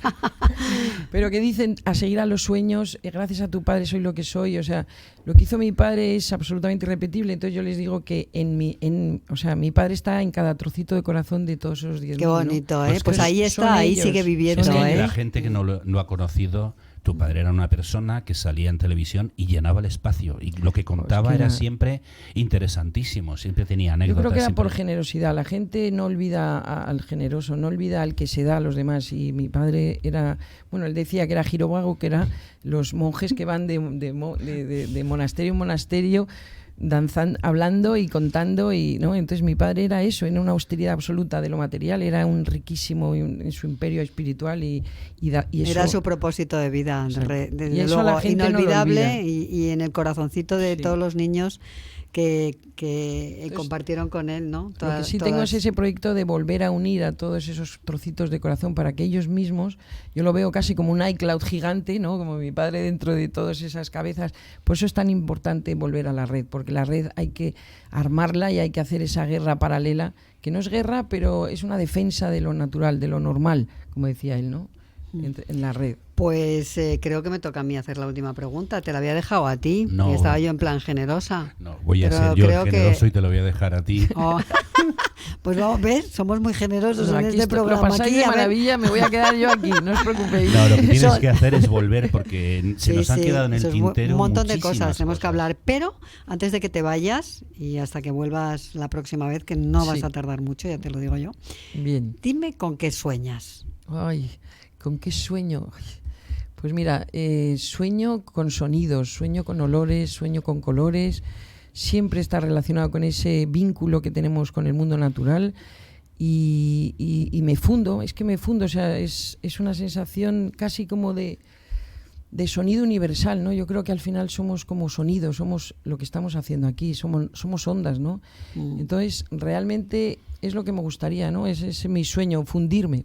Pero que dicen a seguir a los sueños, gracias a tu padre soy lo que soy. O sea, lo que hizo mi padre es absolutamente irrepetible. Entonces yo les digo que mi padre está en cada trocito de corazón de todos esos 10.000. Qué bonito, ¿no? ¿eh? Pues ahí son está, ahí ellos, sigue viviendo, son Es que ¿eh? la gente que no lo ha conocido, tu padre era una persona que salía en televisión y llenaba el espacio. Y lo que contaba era siempre interesantísimo, siempre tenía Yo anécdotas. creo que era por siempre- generosidad. La gente no olvida al generoso, no olvida al que se da a los demás. Y mi padre era, él decía que era girovago, que era los monjes que van de monasterio en monasterio, danzando, hablando y contando, y no. Entonces mi padre era eso, en una austeridad absoluta de lo material, era un riquísimo en su imperio espiritual y eso Era su propósito de vida, Sí. desde Y eso la luego, gente no lo inolvidable olvida. y en el corazoncito de Sí. todos los niños que Entonces, compartieron con él, ¿no? Lo que sí tengo es ese proyecto de volver a unir a todos esos trocitos de corazón para que ellos mismos, yo lo veo casi como un iCloud gigante, ¿no? Como mi padre dentro de todas esas cabezas. Por eso es tan importante volver a la red, porque la red hay que armarla y hay que hacer esa guerra paralela, que no es guerra, pero es una defensa de lo natural, de lo normal, como decía él, ¿no? En la red. Pues creo que me toca a mí hacer la última pregunta. Te la había dejado a ti. No. Y estaba yo en plan generosa. No, voy a Pero ser yo el creo que- generoso y te lo voy a dejar a ti. Oh. Pues vamos, ¿ves? Somos muy generosos en Aquí este esto- programa. lo pasáis Aquí, de a ver. maravilla, me voy a quedar yo aquí, no os preocupéis. No, lo que tienes Son- que hacer es volver porque se nos han quedado en el eso es tintero un montón de muchísimas cosas. Tenemos que cosas. hablar. Pero antes de que te vayas y hasta que vuelvas la próxima vez, que no vas Sí. a tardar mucho, ya te lo digo yo, Bien. dime con qué sueñas. Ay, ¿con qué sueño? Ay, pues mira, sueño con sonidos, sueño con olores, sueño con colores. Siempre está relacionado con ese vínculo que tenemos con el mundo natural y me fundo, o sea, es una sensación casi como de sonido universal, ¿no? Yo creo que al final somos como sonido, somos lo que estamos haciendo aquí, somos ondas, ¿no? Entonces, realmente es lo que me gustaría, ¿no? Es mi sueño, fundirme.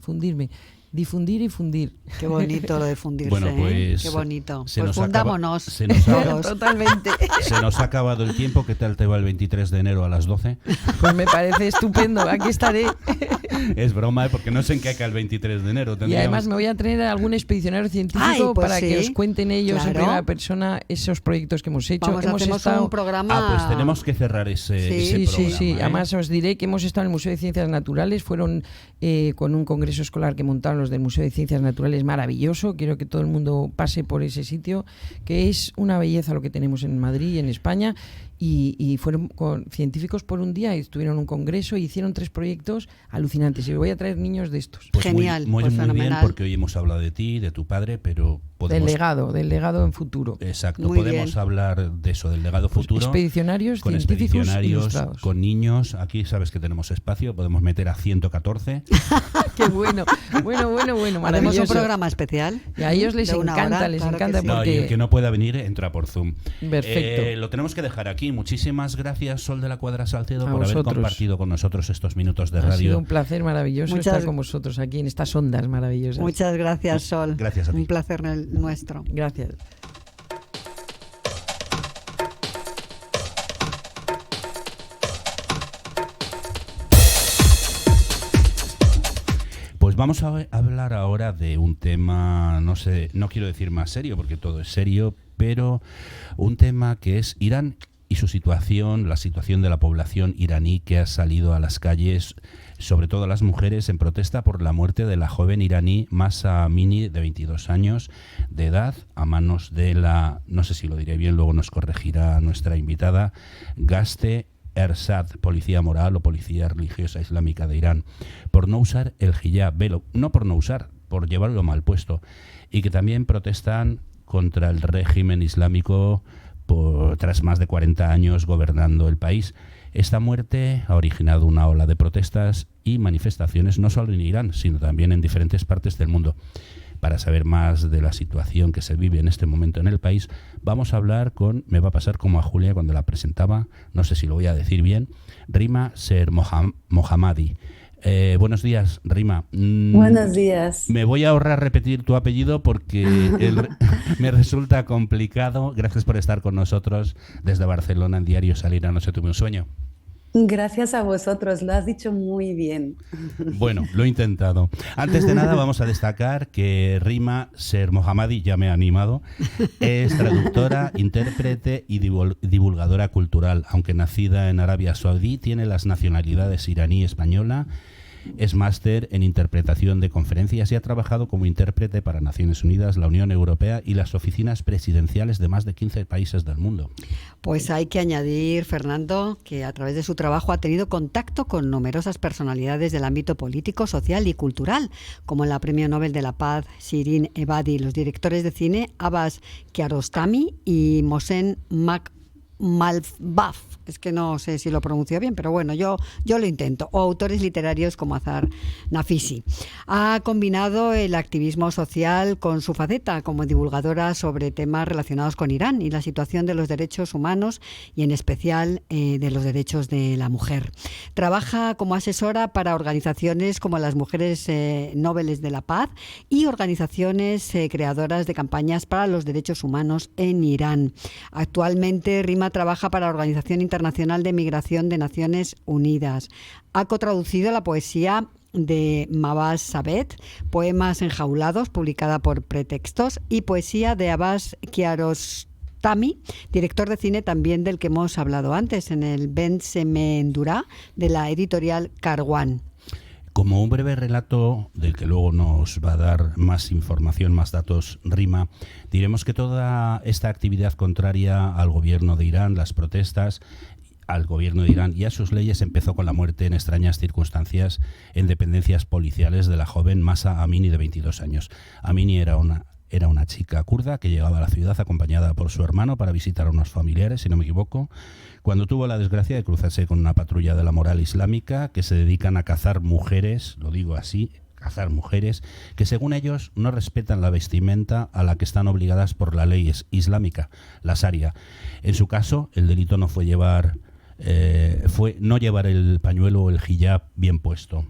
difundir y fundir. Qué bonito lo de fundirse, Bueno, pues, qué bonito. se Pues nos acaba- fundámonos se nos ha- todos. Totalmente. Se nos ha acabado el tiempo. ¿Qué tal te va el 23 de enero a las 12? Pues me parece estupendo, aquí estaré. Es broma, porque no sé en qué cae el 23 de enero. Y además me voy a traer a algún expedicionario científico Ay, pues para que sí, os cuenten ellos en claro. primera persona esos proyectos que hemos hecho. Vamos, hemos hacemos estado... un programa. Ah, pues tenemos que cerrar ese Sí, programa. sí. ¿eh? Además os diré que hemos estado en el Museo de Ciencias Naturales, fueron con un congreso escolar que montaron los del Museo de Ciencias Naturales, maravilloso. Quiero que todo el mundo pase por ese sitio, que es una belleza lo que tenemos en Madrid y en España. Y fueron con científicos por un día y estuvieron en un congreso y hicieron 3 proyectos alucinantes. Y voy a traer niños de estos. Pues Genial, muy pues bien, fenomenal. porque hoy hemos hablado de ti, de tu padre, pero podemos... Del legado en futuro. Exacto, Muy podemos bien. hablar de eso, del legado futuro. Expedicionarios con científicos expedicionarios, ilustrados. con niños. Aquí sabes que tenemos espacio, podemos meter a 114. Qué bueno. Bueno, Haremos maravilloso. un programa especial. Y a ellos les de una encanta, hora, les claro que encanta sí. No, y el porque... que no pueda venir entra por Zoom. Perfecto. Lo tenemos que dejar aquí. Muchísimas gracias, Sol de la Cuadra Salcedo, A por haber vosotros. compartido con nosotros estos minutos de Ha sido radio. un placer maravilloso Muchas- estar con vosotros aquí en estas ondas maravillosas. Muchas gracias, Sol. Gracias a ti. Un placer nuestro. Gracias. Pues vamos a hablar ahora de un tema, no sé, no quiero decir más serio, porque todo es serio, pero un tema que es Irán y su situación, la situación de la población iraní que ha salido a las calles, sobre todo las mujeres, en protesta por la muerte de la joven iraní Mahsa Amini, de 22 años de edad, a manos de la, no sé si lo diré bien, luego nos corregirá nuestra invitada, Gaste Ersad, policía moral o policía religiosa islámica de Irán, por no usar el hijab, velo, no por no usar, por llevarlo mal puesto, y que también protestan contra el régimen islámico tras más de 40 años gobernando el país. Esta muerte ha originado una ola de protestas y manifestaciones no solo en Irán, sino también en diferentes partes del mundo. Para saber más de la situación que se vive en este momento en el país, vamos a hablar con, me va a pasar como a Julia cuando la presentaba, no sé si lo voy a decir bien, Rima Ser Mohammadi. Buenos días, Rima. Buenos días. Me voy a ahorrar repetir tu apellido porque me resulta complicado. Gracias por estar con nosotros desde Barcelona en Diario Salir a No se tuve un sueño. Gracias a vosotros, lo has dicho muy bien. Bueno, lo he intentado. Antes de nada vamos a destacar que Rima Ser Mohammadi, ya me ha animado, es traductora, intérprete y divulgadora cultural. Aunque nacida en Arabia Saudí, tiene las nacionalidades iraní y española. Es máster en interpretación de conferencias y ha trabajado como intérprete para Naciones Unidas, la Unión Europea y las oficinas presidenciales de más de 15 países del mundo. Pues hay que añadir, Fernando, que a través de su trabajo ha tenido contacto con numerosas personalidades del ámbito político, social y cultural, como la Premio Nobel de la Paz Shirin Ebadi, los directores de cine Abbas Kiarostami y Mohsen Malbaf, es que no sé si lo pronuncio bien, pero bueno, yo lo intento, o autores literarios como Azar Nafisi. Ha combinado el activismo social con su faceta como divulgadora sobre temas relacionados con Irán y la situación de los derechos humanos y en especial de los derechos de la mujer. Trabaja como asesora para organizaciones como las Mujeres Nobeles de la Paz y organizaciones creadoras de campañas para los derechos humanos en Irán. Actualmente Rima trabaja para la Organización Internacional de Migración de Naciones Unidas. Ha cotraducido la poesía de Mabás Sabet, Poemas enjaulados, publicada por Pretextos, y poesía de Abbas Kiarostami, director de cine también del que hemos hablado antes, en el Ben Semendura, de la editorial Karwan. Como un breve relato del que luego nos va a dar más información, más datos, Rima, diremos que toda esta actividad contraria al gobierno de Irán, las protestas al gobierno de Irán y a sus leyes empezó con la muerte en extrañas circunstancias en dependencias policiales de la joven Mahsa Amini de 22 años. Amini era una chica kurda que llegaba a la ciudad acompañada por su hermano para visitar a unos familiares, si no me equivoco, cuando tuvo la desgracia de cruzarse con una patrulla de la moral islámica que se dedican a cazar mujeres, lo digo así, cazar mujeres, que según ellos no respetan la vestimenta a la que están obligadas por la ley islámica, la Sharia. En su caso, el delito no fue no llevar el pañuelo o el hijab bien puesto.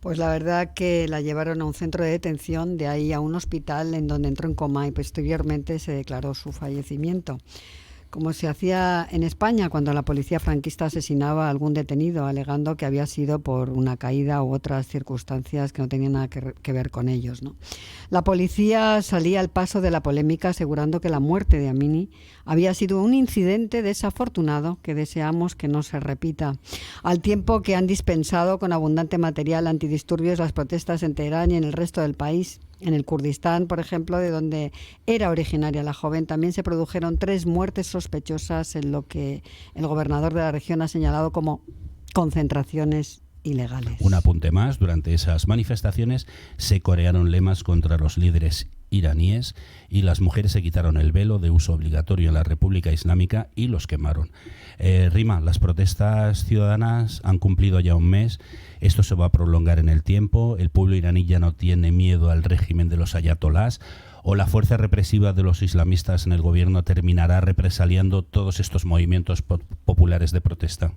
Pues la verdad que la llevaron a un centro de detención, de ahí a un hospital en donde entró en coma y posteriormente se declaró su fallecimiento. Como se hacía en España cuando la policía franquista asesinaba a algún detenido, alegando que había sido por una caída u otras circunstancias que no tenían nada que ver con ellos, ¿no? La policía salía al paso de la polémica asegurando que la muerte de Amini había sido un incidente desafortunado que deseamos que no se repita. Al tiempo que han dispensado con abundante material antidisturbios las protestas en Teherán y en el resto del país. En el Kurdistán, por ejemplo, de donde era originaria la joven, también se produjeron 3 muertes sospechosas en lo que el gobernador de la región ha señalado como concentraciones ilegales. Un apunte más, durante esas manifestaciones se corearon lemas contra los líderes iraníes y las mujeres se quitaron el velo de uso obligatorio en la República Islámica y los quemaron. Rima, las protestas ciudadanas han cumplido ya un mes, esto se va a prolongar en el tiempo, el pueblo iraní ya no tiene miedo al régimen de los ayatolás, o la fuerza represiva de los islamistas en el gobierno terminará represaliando todos estos movimientos populares de protesta.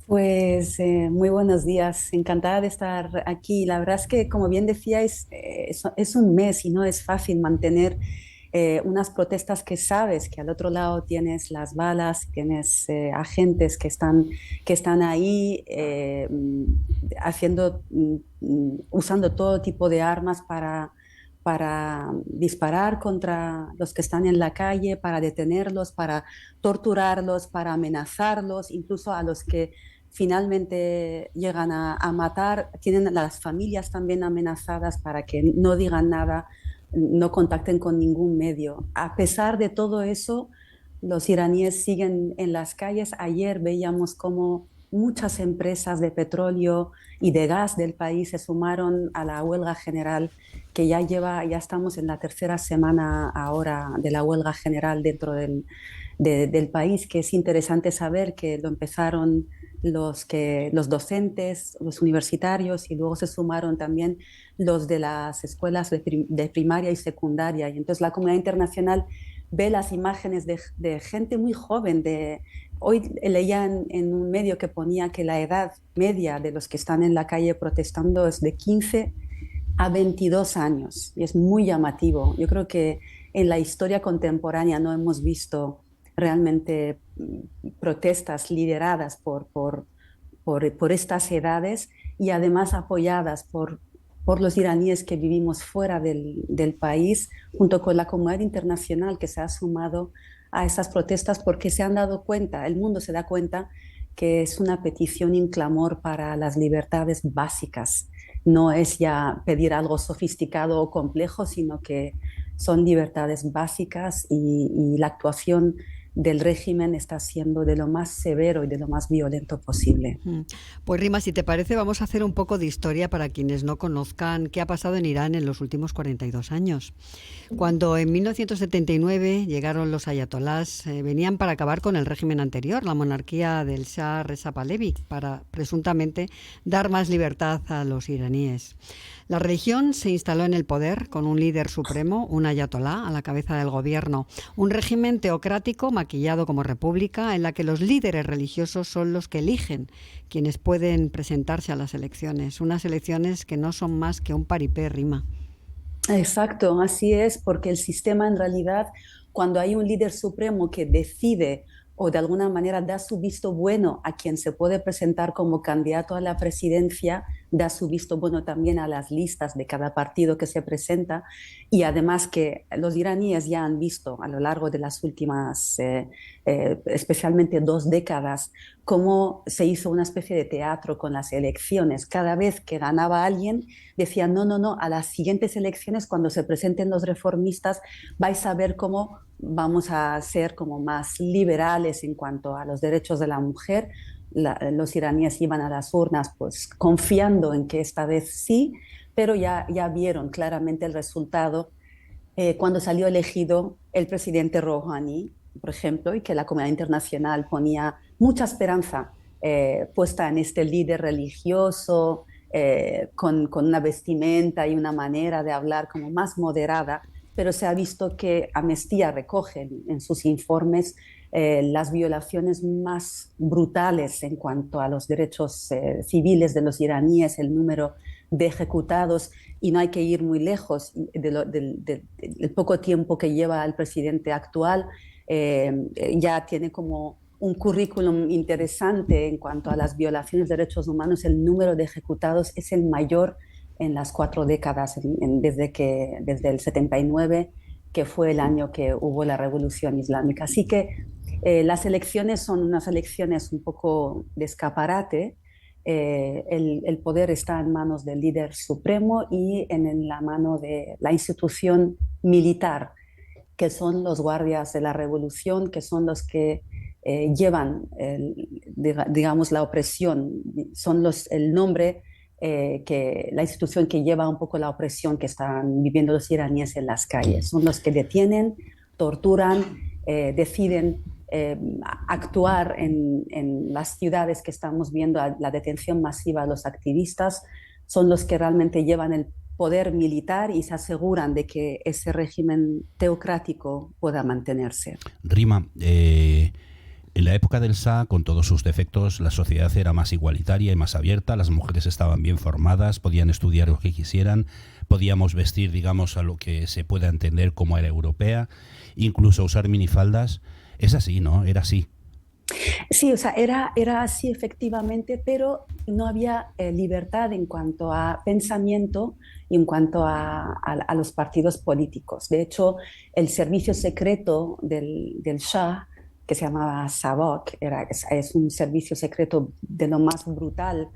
Pues muy buenos días, encantada de estar aquí. La verdad es que, como bien decíais, es un mes y no es fácil mantener unas protestas que sabes que al otro lado tienes las balas, tienes agentes que están ahí usando todo tipo de armas para disparar contra los que están en la calle, para detenerlos, para torturarlos, para amenazarlos, incluso a los que finalmente llegan a matar. Tienen las familias también amenazadas para que no digan nada, no contacten con ningún medio. A pesar de todo eso, los iraníes siguen en las calles. Ayer veíamos cómo muchas empresas de petróleo y de gas del país se sumaron a la huelga general, que ya estamos en la 3ª semana ahora de la huelga general dentro del país, que es interesante saber que lo empezaron los docentes, los universitarios, y luego se sumaron también los de las escuelas de primaria y secundaria. Y entonces la comunidad internacional ve las imágenes de gente muy joven. Hoy leía en un medio que ponía que la edad media de los que están en la calle protestando es de 15 a 22 años, y es muy llamativo. Yo creo que en la historia contemporánea no hemos visto realmente protestas lideradas por estas edades, y además apoyadas por los iraníes que vivimos fuera del país, junto con la comunidad internacional que se ha sumado a esas protestas, porque se han dado cuenta, el mundo se da cuenta que es una petición y un clamor para las libertades básicas. No es ya pedir algo sofisticado o complejo, sino que son libertades básicas, y la actuación del régimen está siendo de lo más severo y de lo más violento posible. Pues Rima, si te parece, vamos a hacer un poco de historia para quienes no conozcan qué ha pasado en Irán en los últimos 42 años. Cuando en 1979 llegaron los ayatolás, venían para acabar con el régimen anterior, la monarquía del Shah Reza Pahlavi, para presuntamente dar más libertad a los iraníes. La religión se instaló en el poder con un líder supremo, un ayatolá, a la cabeza del gobierno. Un régimen teocrático maquillado como república, en la que los líderes religiosos son los que eligen quienes pueden presentarse a las elecciones. Unas elecciones que no son más que un paripé, Rima. Exacto, así es, porque el sistema en realidad, cuando hay un líder supremo que decide o de alguna manera da su visto bueno a quien se puede presentar como candidato a la presidencia, da su visto bueno también a las listas de cada partido que se presenta, y además que los iraníes ya han visto a lo largo de las últimas, especialmente 2 décadas, cómo se hizo una especie de teatro con las elecciones. Cada vez que ganaba alguien, decían no, a las siguientes elecciones, cuando se presenten los reformistas, vais a ver cómo vamos a ser como más liberales en cuanto a los derechos de la mujer. Los iraníes iban a las urnas pues confiando en que esta vez sí, pero ya vieron claramente el resultado cuando salió elegido el presidente Rouhani, por ejemplo, y que la comunidad internacional ponía mucha esperanza puesta en este líder religioso, con una vestimenta y una manera de hablar como más moderada, pero se ha visto que Amnistía recoge en sus informes las violaciones más brutales en cuanto a los derechos civiles de los iraníes, el número de ejecutados, y no hay que ir muy lejos del poco tiempo que lleva el presidente actual, ya tiene como un currículum interesante en cuanto a las violaciones de derechos humanos. El número de ejecutados es el mayor en las 4 décadas, desde el 79, que fue el año que hubo la Revolución Islámica. Así que las elecciones son unas elecciones un poco de escaparate. El poder está en manos del líder supremo y en la mano de la institución militar, que son los guardias de la revolución, que son los que llevan, digamos, la opresión, son el nombre, la institución que lleva un poco la opresión que están viviendo los iraníes en las calles. Son los que detienen, torturan, deciden actuar en las ciudades que estamos viendo, la detención masiva de los activistas. Son los que realmente llevan el poder militar y se aseguran de que ese régimen teocrático pueda mantenerse. Rima, en la época del Shah, con todos sus defectos, la sociedad era más igualitaria y más abierta, las mujeres estaban bien formadas, podían estudiar lo que quisieran, podíamos vestir, digamos, a lo que se pueda entender como era europea, incluso usar minifaldas. Es así, ¿no? Era así. Sí, o sea, era así efectivamente, pero no había libertad en cuanto a pensamiento y en cuanto a los partidos políticos. De hecho, el servicio secreto del Shah, que se llamaba Savak, es un servicio secreto de lo más brutal.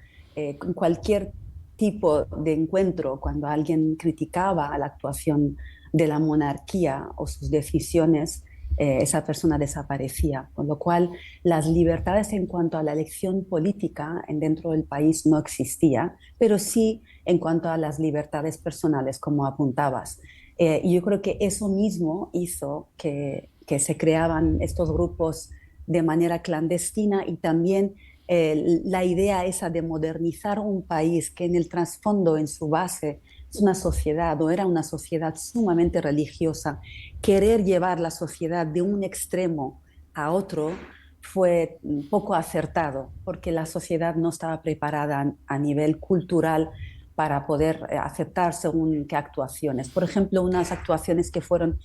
Cualquier tipo de encuentro, cuando alguien criticaba la actuación de la monarquía o sus decisiones, esa persona desaparecía, con lo cual las libertades en cuanto a la elección política dentro del país no existía, pero sí en cuanto a las libertades personales, como apuntabas. Y yo creo que eso mismo hizo que se creaban estos grupos de manera clandestina, y también la idea esa de modernizar un país que en el trasfondo, en su base, es una sociedad, o era una sociedad sumamente religiosa. Querer llevar la sociedad de un extremo a otro fue poco acertado, porque la sociedad no estaba preparada a nivel cultural para poder aceptar según qué actuaciones. Por ejemplo, unas actuaciones que fueron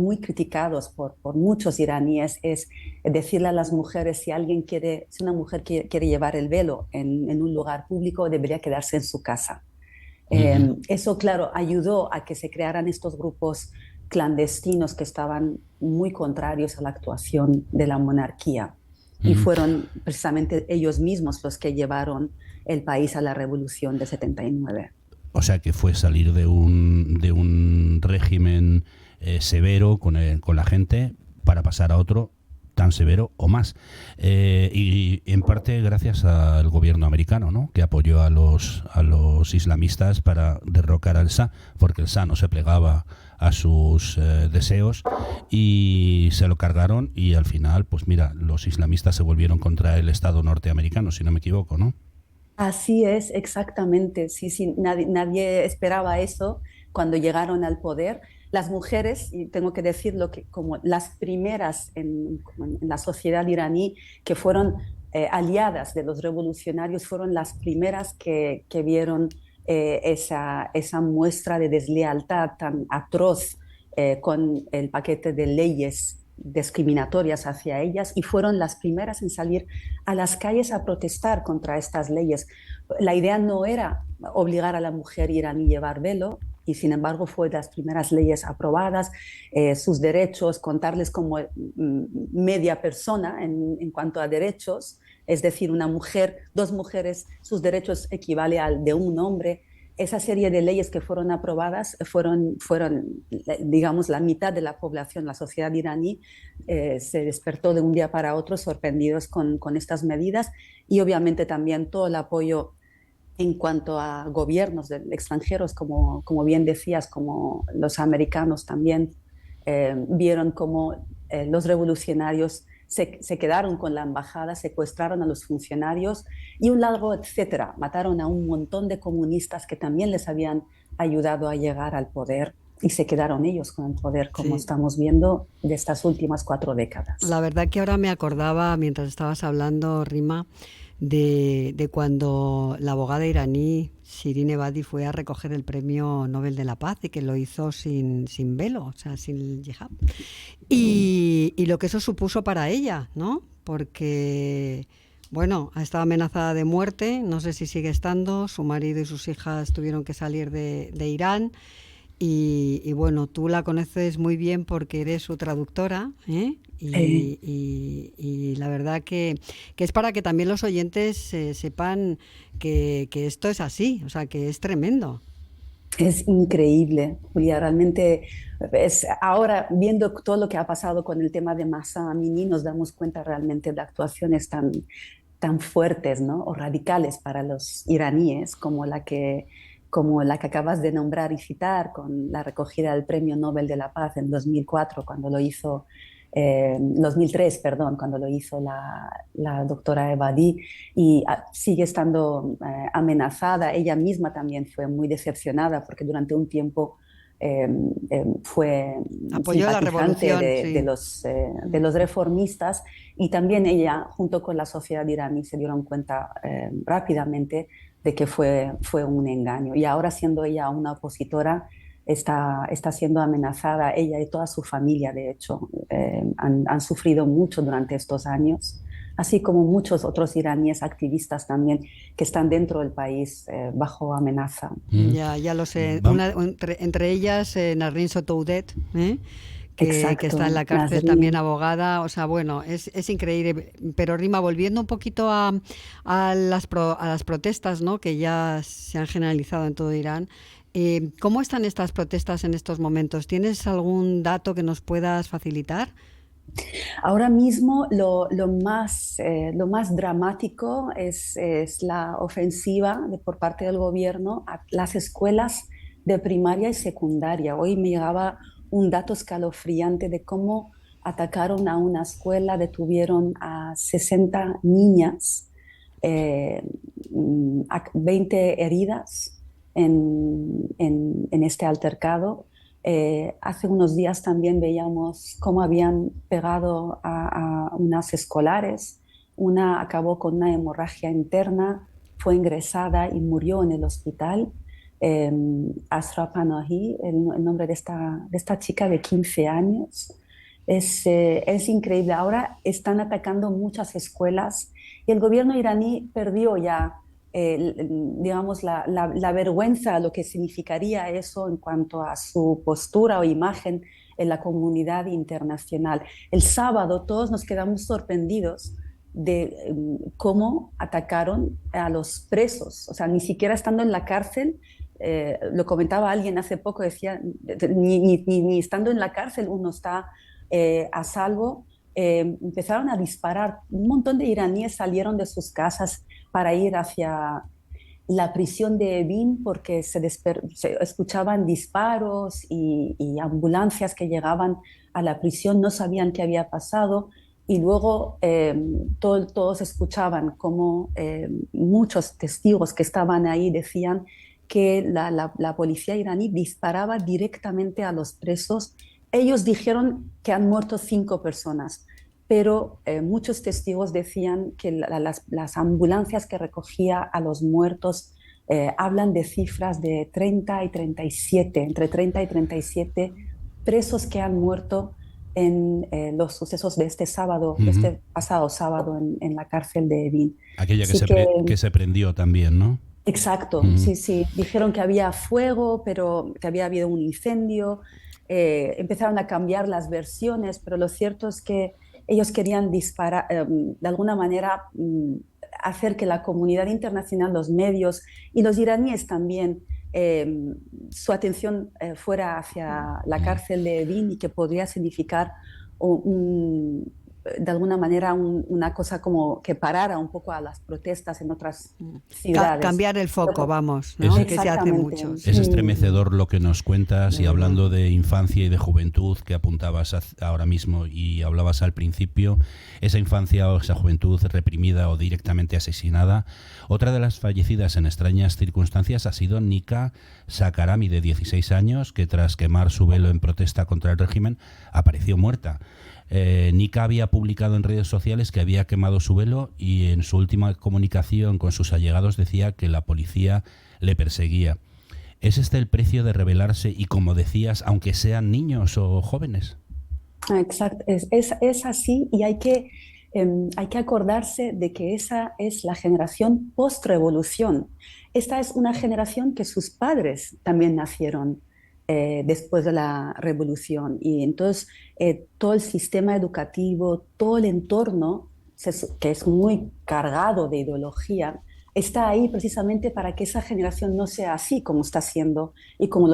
muy criticados por muchos iraníes es decirle a las mujeres, si una mujer quiere llevar el velo en un lugar público, debería quedarse en su casa. Eso, claro, ayudó a que se crearan estos grupos clandestinos que estaban muy contrarios a la actuación de la monarquía. Y fueron precisamente ellos mismos los que llevaron el país a la revolución de 79. O sea que fue salir de un régimen severo con la gente para pasar a otro tan severo o más. Y en parte gracias al gobierno americano, ¿no?, que apoyó a los islamistas para derrocar al Shah, porque el Shah no se plegaba a sus deseos y se lo cargaron, y al final, pues mira, los islamistas se volvieron contra el Estado norteamericano, si no me equivoco, ¿no? Así es, exactamente. Sí, sí, nadie esperaba eso cuando llegaron al poder. Las mujeres, y tengo que decirlo, que como las primeras en la sociedad iraní que fueron aliadas de los revolucionarios, fueron las primeras que vieron esa muestra de deslealtad tan atroz con el paquete de leyes discriminatorias hacia ellas, y fueron las primeras en salir a las calles a protestar contra estas leyes. La idea no era obligar a la mujer iraní a llevar velo, y sin embargo fue de las primeras leyes aprobadas, sus derechos, contarles como media persona en cuanto a derechos, es decir, dos mujeres, sus derechos equivale al de un hombre. Esa serie de leyes que fueron aprobadas fueron, digamos, la mitad de la población, la sociedad iraní, se despertó de un día para otro sorprendidos con estas medidas, y obviamente también todo el apoyo en cuanto a gobiernos extranjeros, como bien decías, como los americanos también vieron como los revolucionarios se quedaron con la embajada, secuestraron a los funcionarios y un largo etcétera. Mataron a un montón de comunistas que también les habían ayudado a llegar al poder. y se quedaron ellos con el poder, como Sí. estamos viendo de estas últimas 4 décadas. La verdad que ahora me acordaba, mientras estabas hablando, Rima, de cuando la abogada iraní Shirin Ebadi fue a recoger el premio Nobel de la Paz y que lo hizo sin velo, o sea, sin el hijab. Y lo que eso supuso para ella, ¿no? Porque, bueno, estaba amenazada de muerte, no sé si sigue estando, su marido y sus hijas tuvieron que salir de Irán. Y bueno, tú la conoces muy bien porque eres su traductora, ¿eh? Eh, Y la verdad que es para que también los oyentes sepan que esto es así, o sea, que es tremendo. Es increíble, Julia, realmente ahora viendo todo lo que ha pasado con el tema de Mahsa Amini nos damos cuenta realmente de actuaciones tan fuertes, ¿no? O radicales para los iraníes como la que acabas de nombrar y citar con la recogida del Premio Nobel de la Paz en 2004, cuando lo hizo, 2003, perdón, cuando lo hizo la doctora Ebadi y sigue estando amenazada. Ella misma también fue muy decepcionada porque durante un tiempo eh, fue Apoyó la simpatizante revolución, sí. de los reformistas y también ella, junto con la sociedad iraní, se dieron cuenta rápidamente de que fue un engaño. Y ahora siendo ella una opositora, está siendo amenazada, ella y toda su familia, de hecho, han sufrido mucho durante estos años, así como muchos otros iraníes activistas también que están dentro del país bajo amenaza. Ya lo sé. Vam- Entre ellas, Nasrin Sotoudeh, ¿eh? Que está en Exacto, la cárcel también Nasrin. abogada, o sea, bueno, es increíble. Pero Rima, volviendo un poquito a las protestas, ¿no? Que ya se han generalizado en todo Irán, ¿cómo están estas protestas en estos momentos? ¿Tienes algún dato que nos puedas facilitar? Ahora mismo lo más dramático es la ofensiva por parte del gobierno a las escuelas de primaria y secundaria. Hoy me llegaba un dato escalofriante de cómo atacaron a una escuela, detuvieron a 60 niñas, eh, a 20 heridas en este altercado. Hace unos días también veíamos cómo habían pegado a unas escolares. Una acabó con una hemorragia interna, fue ingresada y murió en el hospital. Eh, Asra Panahi, el nombre de esta chica de 15 años. Es increíble. Ahora están atacando muchas escuelas y el gobierno iraní perdió ya digamos, la vergüenza, lo que significaría eso en cuanto a su postura o imagen en la comunidad internacional. El sábado todos nos quedamos sorprendidos de cómo atacaron a los presos, o sea, ni siquiera estando en la cárcel, lo comentaba alguien hace poco, decía, ni estando en la cárcel uno está a salvo. Empezaron a disparar, un montón de iraníes salieron de sus casas para ir hacia la prisión de Evin porque se escuchaban disparos y ambulancias que llegaban a la prisión, no sabían qué había pasado y luego todos escuchaban como muchos testigos que estaban ahí decían que la policía iraní disparaba directamente a los presos. Ellos dijeron que han muerto 5 personas, pero muchos testigos decían que las ambulancias que recogía a los muertos hablan de cifras de 30 y 37, entre 30 y 37 presos que han muerto en los sucesos de este sábado, de Ujú. este pasado sábado en la cárcel de Evin. Aquella Así que, que se prendió también, ¿no? exacto, Ujú. sí, sí. Dijeron que había fuego, pero que había habido un incendio. Empezaron a cambiar las versiones, pero lo cierto es que ellos querían disparar, de alguna manera, hacer que la comunidad internacional, los medios y los iraníes también, su atención fuera hacia la cárcel de Evin y que podría significar un, de alguna manera una cosa como que parara un poco a las protestas en otras ciudades. Cambiar el foco, Pero, vamos, ¿no? Que se hace mucho. Es estremecedor lo que nos cuentas, y hablando de infancia y de juventud que apuntabas ahora mismo y hablabas al principio, esa infancia o esa juventud reprimida o directamente asesinada. Otra de las fallecidas en extrañas circunstancias ha sido Nika Sakarami, de 16 años, que tras quemar su velo en protesta contra el régimen apareció muerta. Nika había publicado en redes sociales que había quemado su velo, y en su última comunicación con sus allegados decía que la policía le perseguía. ¿Es este el precio de rebelarse y, como decías, aunque sean niños o jóvenes? Exacto, es así, y hay que acordarse de que esa es la generación post-revolución. Esta es una generación que sus padres también nacieron después de la revolución, y entonces todo el sistema educativo, todo el entorno, que es muy cargado de ideología, está ahí precisamente para que esa generación no sea así como está siendo y como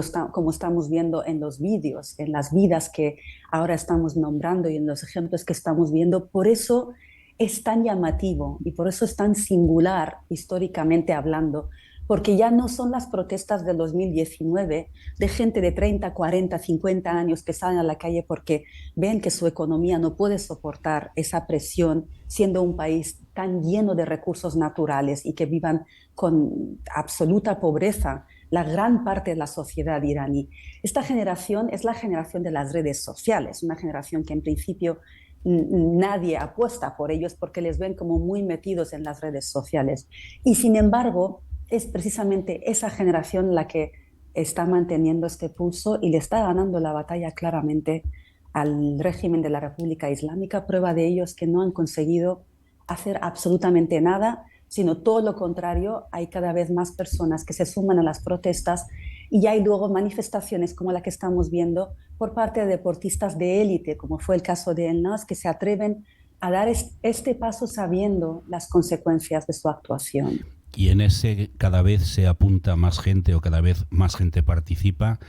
estamos viendo en los vídeos, en las vidas que ahora estamos nombrando y en los ejemplos que estamos viendo. Por eso es tan llamativo y por eso es tan singular históricamente hablando, porque ya no son las protestas del 2019 de gente de 30, 40, 50 años que salen a la calle porque ven que su economía no puede soportar esa presión, siendo un país tan lleno de recursos naturales y que vivan con absoluta pobreza la gran parte de la sociedad iraní. Esta generación es la generación de las redes sociales, una generación que en principio nadie apuesta por ellos porque les ven como muy metidos en las redes sociales. Y sin embargo, es precisamente esa generación la que está manteniendo este pulso y le está ganando la batalla claramente al régimen de la República Islámica. Prueba de ello es que no han conseguido hacer absolutamente nada, sino todo lo contrario. Hay cada vez más personas que se suman a las protestas, y hay luego manifestaciones como la que estamos viendo por parte de deportistas de élite, como fue el caso de Elnaz, que se atreven a dar este paso sabiendo las consecuencias de su actuación. Y en ese cada vez se apunta más gente, o cada vez más gente participa.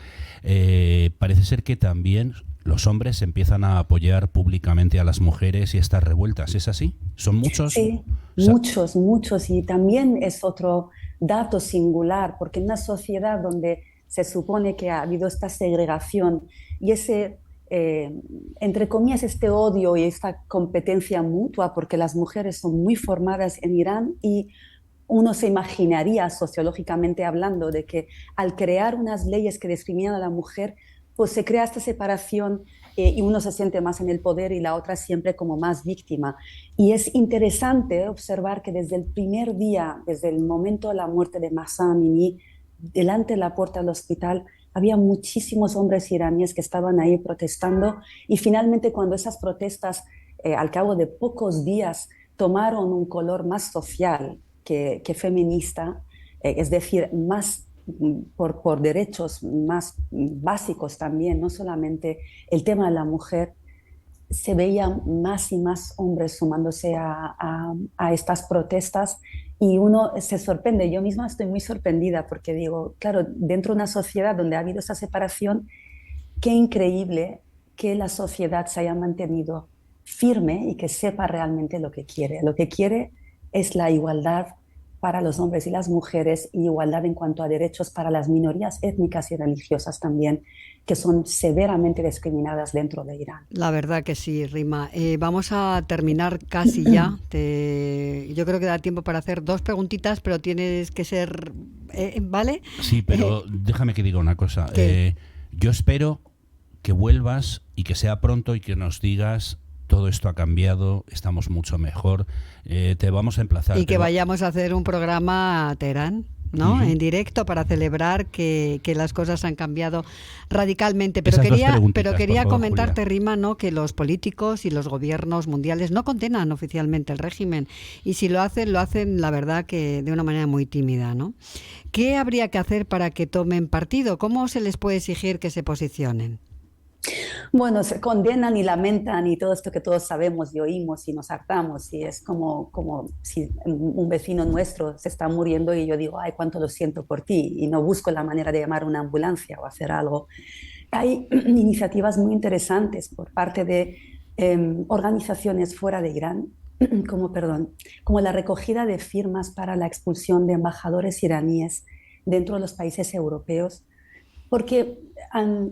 Parece ser que también los hombres empiezan a apoyar públicamente a las mujeres y estas revueltas. ¿Es así? ¿Son muchos? Sí, muchos. Y también es otro dato singular, porque en una sociedad donde se supone que ha habido esta segregación y ese, entre comillas, este odio y esta competencia mutua, porque las mujeres son muy formadas en Irán, y uno se imaginaría, sociológicamente hablando, de que al crear unas leyes que discriminan a la mujer, pues se crea esta separación, y uno se siente más en el poder y la otra siempre como más víctima. Y es interesante observar que desde el primer día, desde el momento de la muerte de Mahsa Amini, delante de la puerta del hospital, había muchísimos hombres iraníes que estaban ahí protestando, y finalmente cuando esas protestas, al cabo de pocos días, tomaron un color más social que feminista, es decir, más por derechos más básicos también, no solamente el tema de la mujer, se veían más y más hombres sumándose a estas protestas, y uno se sorprende. Yo misma estoy muy sorprendida porque digo, claro, dentro de una sociedad donde ha habido esa separación, qué increíble que la sociedad se haya mantenido firme y que sepa realmente lo que quiere. Lo que quiere es la igualdad para los hombres y las mujeres, y igualdad en cuanto a derechos para las minorías étnicas y religiosas también, que son severamente discriminadas dentro de Irán. La verdad que sí, Rima. Vamos a terminar casi ya. Yo creo que da tiempo para hacer 2 preguntitas, pero tienes que ser... ¿Vale? Sí, pero déjame que diga una cosa. Yo espero que vuelvas y que sea pronto y que nos digas: todo esto ha cambiado, estamos mucho mejor, te vamos a emplazar. Y que vayamos a hacer un programa a Teherán, ¿no? En directo, para celebrar que las cosas han cambiado radicalmente. Pero quería comentarte, Julia, Rima, ¿no? Que los políticos y los gobiernos mundiales no condenan oficialmente el régimen, y si lo hacen, la verdad que de una manera muy tímida, ¿no? ¿Qué habría que hacer para que tomen partido? ¿Cómo se les puede exigir que se posicionen? Bueno, se condenan y lamentan y todo esto que todos sabemos y oímos y nos hartamos, y es como si un vecino nuestro se está muriendo y yo digo: ay, cuánto lo siento por ti, y no busco la manera de llamar a una ambulancia o hacer algo. Hay iniciativas muy interesantes por parte de organizaciones fuera de Irán, como la recogida de firmas para la expulsión de embajadores iraníes dentro de los países europeos, porque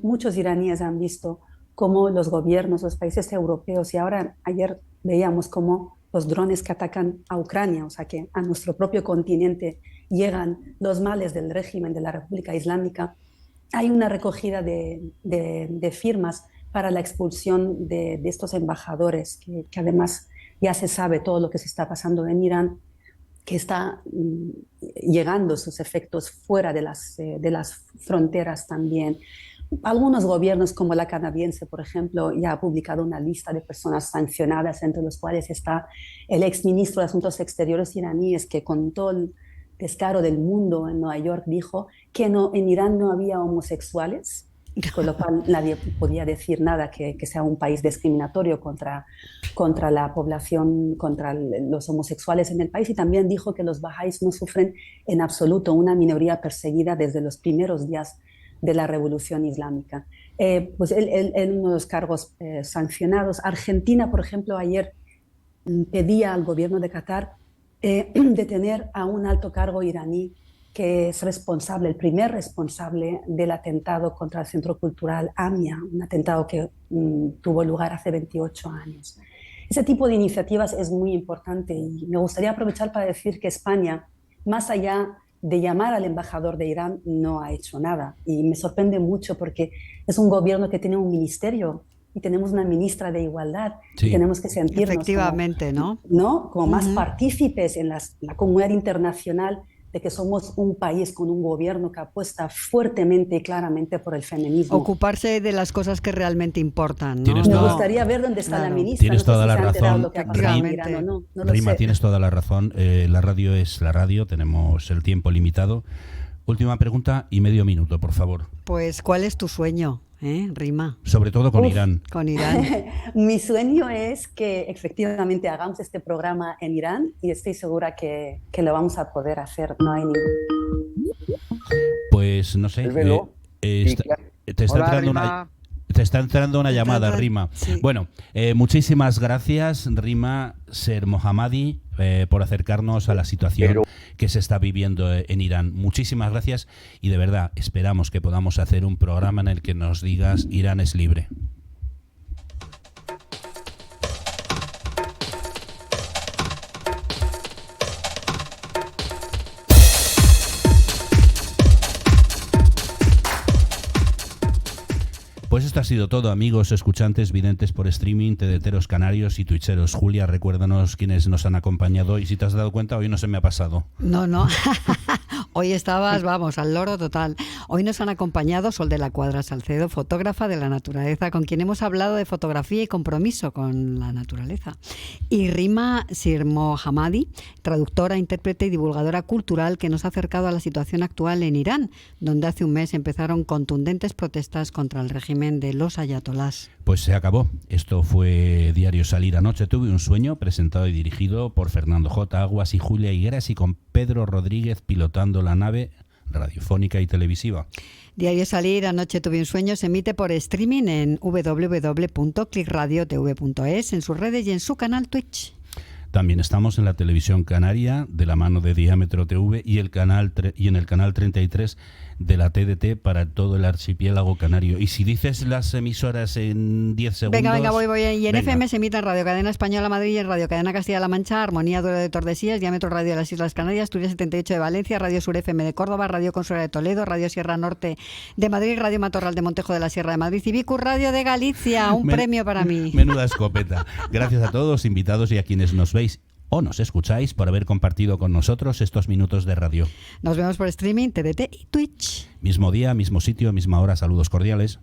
muchos iraníes han visto cómo los gobiernos, los países europeos, y ahora ayer veíamos cómo los drones que atacan a Ucrania, o sea que a nuestro propio continente llegan los males del régimen de la República Islámica, hay una recogida de firmas para la expulsión de estos embajadores, que además ya se sabe todo lo que se está pasando en Irán, que está llegando sus efectos fuera de las fronteras también. Algunos gobiernos, como la canadiense, por ejemplo, ya ha publicado una lista de personas sancionadas, entre los cuales está el exministro de Asuntos Exteriores iraníes, que con todo el descaro del mundo en Nueva York dijo que en Irán no había homosexuales, con lo cual nadie podía decir nada que sea un país discriminatorio contra la población, contra los homosexuales en el país, y también dijo que los bahá'ís no sufren en absoluto, una minoría perseguida desde los primeros días de la Revolución Islámica. Pues él uno de los cargos sancionados. Argentina, por ejemplo, ayer pedía al gobierno de Qatar detener a un alto cargo iraní que es responsable, el primer responsable del atentado contra el Centro Cultural AMIA, un atentado que tuvo lugar hace 28 años. Ese tipo de iniciativas es muy importante, y me gustaría aprovechar para decir que España, más allá de llamar al embajador de Irán, no ha hecho nada. Y me sorprende mucho porque es un gobierno que tiene un ministerio y tenemos una ministra de Igualdad. Sí. Y tenemos que sentirnos efectivamente, como más partícipes en la comunidad internacional de que somos un país con un gobierno que apuesta fuertemente y claramente por el feminismo. Ocuparse de las cosas que realmente importan, ¿no? Me gustaría ver dónde está la ministra. Tienes toda la razón. Rima, tienes toda la razón. La radio es la radio, tenemos el tiempo limitado. Última pregunta y medio minuto, por favor. Pues, ¿cuál es tu sueño, Rima? Sobre todo con Irán. Con Irán. Mi sueño es que efectivamente hagamos este programa en Irán, y estoy segura que lo vamos a poder hacer. No hay ningún... Pues no sé. Te está entrando una llamada, Rima. Sí. Bueno, muchísimas gracias, Rima Sermohammadi, por acercarnos a la situación que se está viviendo en Irán. Muchísimas gracias, y de verdad esperamos que podamos hacer un programa en el que nos digas Irán es libre. Pues esto ha sido todo, amigos, escuchantes, videntes por streaming, tedeteros canarios y twitcheros. Julia, recuérdanos quiénes nos han acompañado, y si te has dado cuenta, hoy no se me ha pasado. No. Hoy estabas, vamos, al loro total. Hoy nos han acompañado Sol de la Cuadra Salcedo, fotógrafa de la naturaleza, con quien hemos hablado de fotografía y compromiso con la naturaleza. Y Rima Sermohammadi, traductora, intérprete y divulgadora cultural, que nos ha acercado a la situación actual en Irán, donde hace un mes empezaron contundentes protestas contra el régimen de los ayatolás. Pues se acabó. Esto fue Diario Salir. Anoche tuve un sueño, presentado y dirigido por Fernando J. Aguas y Julia Higueras, y con Pedro Rodríguez pilotando la nave radiofónica y televisiva. Diario Salir, Anoche tuve un sueño, se emite por streaming en www.clickradiotv.es, en sus redes y en su canal Twitch. También estamos en la televisión canaria, de la mano de Diámetro TV, y en el canal 33 de la TDT para todo el archipiélago canario. Y si dices las emisoras en 10 segundos... Venga, voy. Y en FM se emite en Radio Cadena Española Madrid, en Radio Cadena Castilla-La Mancha, Armonía Duero de Tordesillas, Diámetro Radio de las Islas Canarias, Asturias 78 de Valencia, Radio Sur FM de Córdoba, Radio Consuela de Toledo, Radio Sierra Norte de Madrid, Radio Matorral de Montejo de la Sierra de Madrid y Vicus Radio de Galicia. Un premio para mí. Menuda escopeta. Gracias a todos, invitados, y a quienes nos veis o nos escucháis, por haber compartido con nosotros estos minutos de radio. Nos vemos por streaming, TDT y Twitch. Mismo día, mismo sitio, misma hora. Saludos cordiales.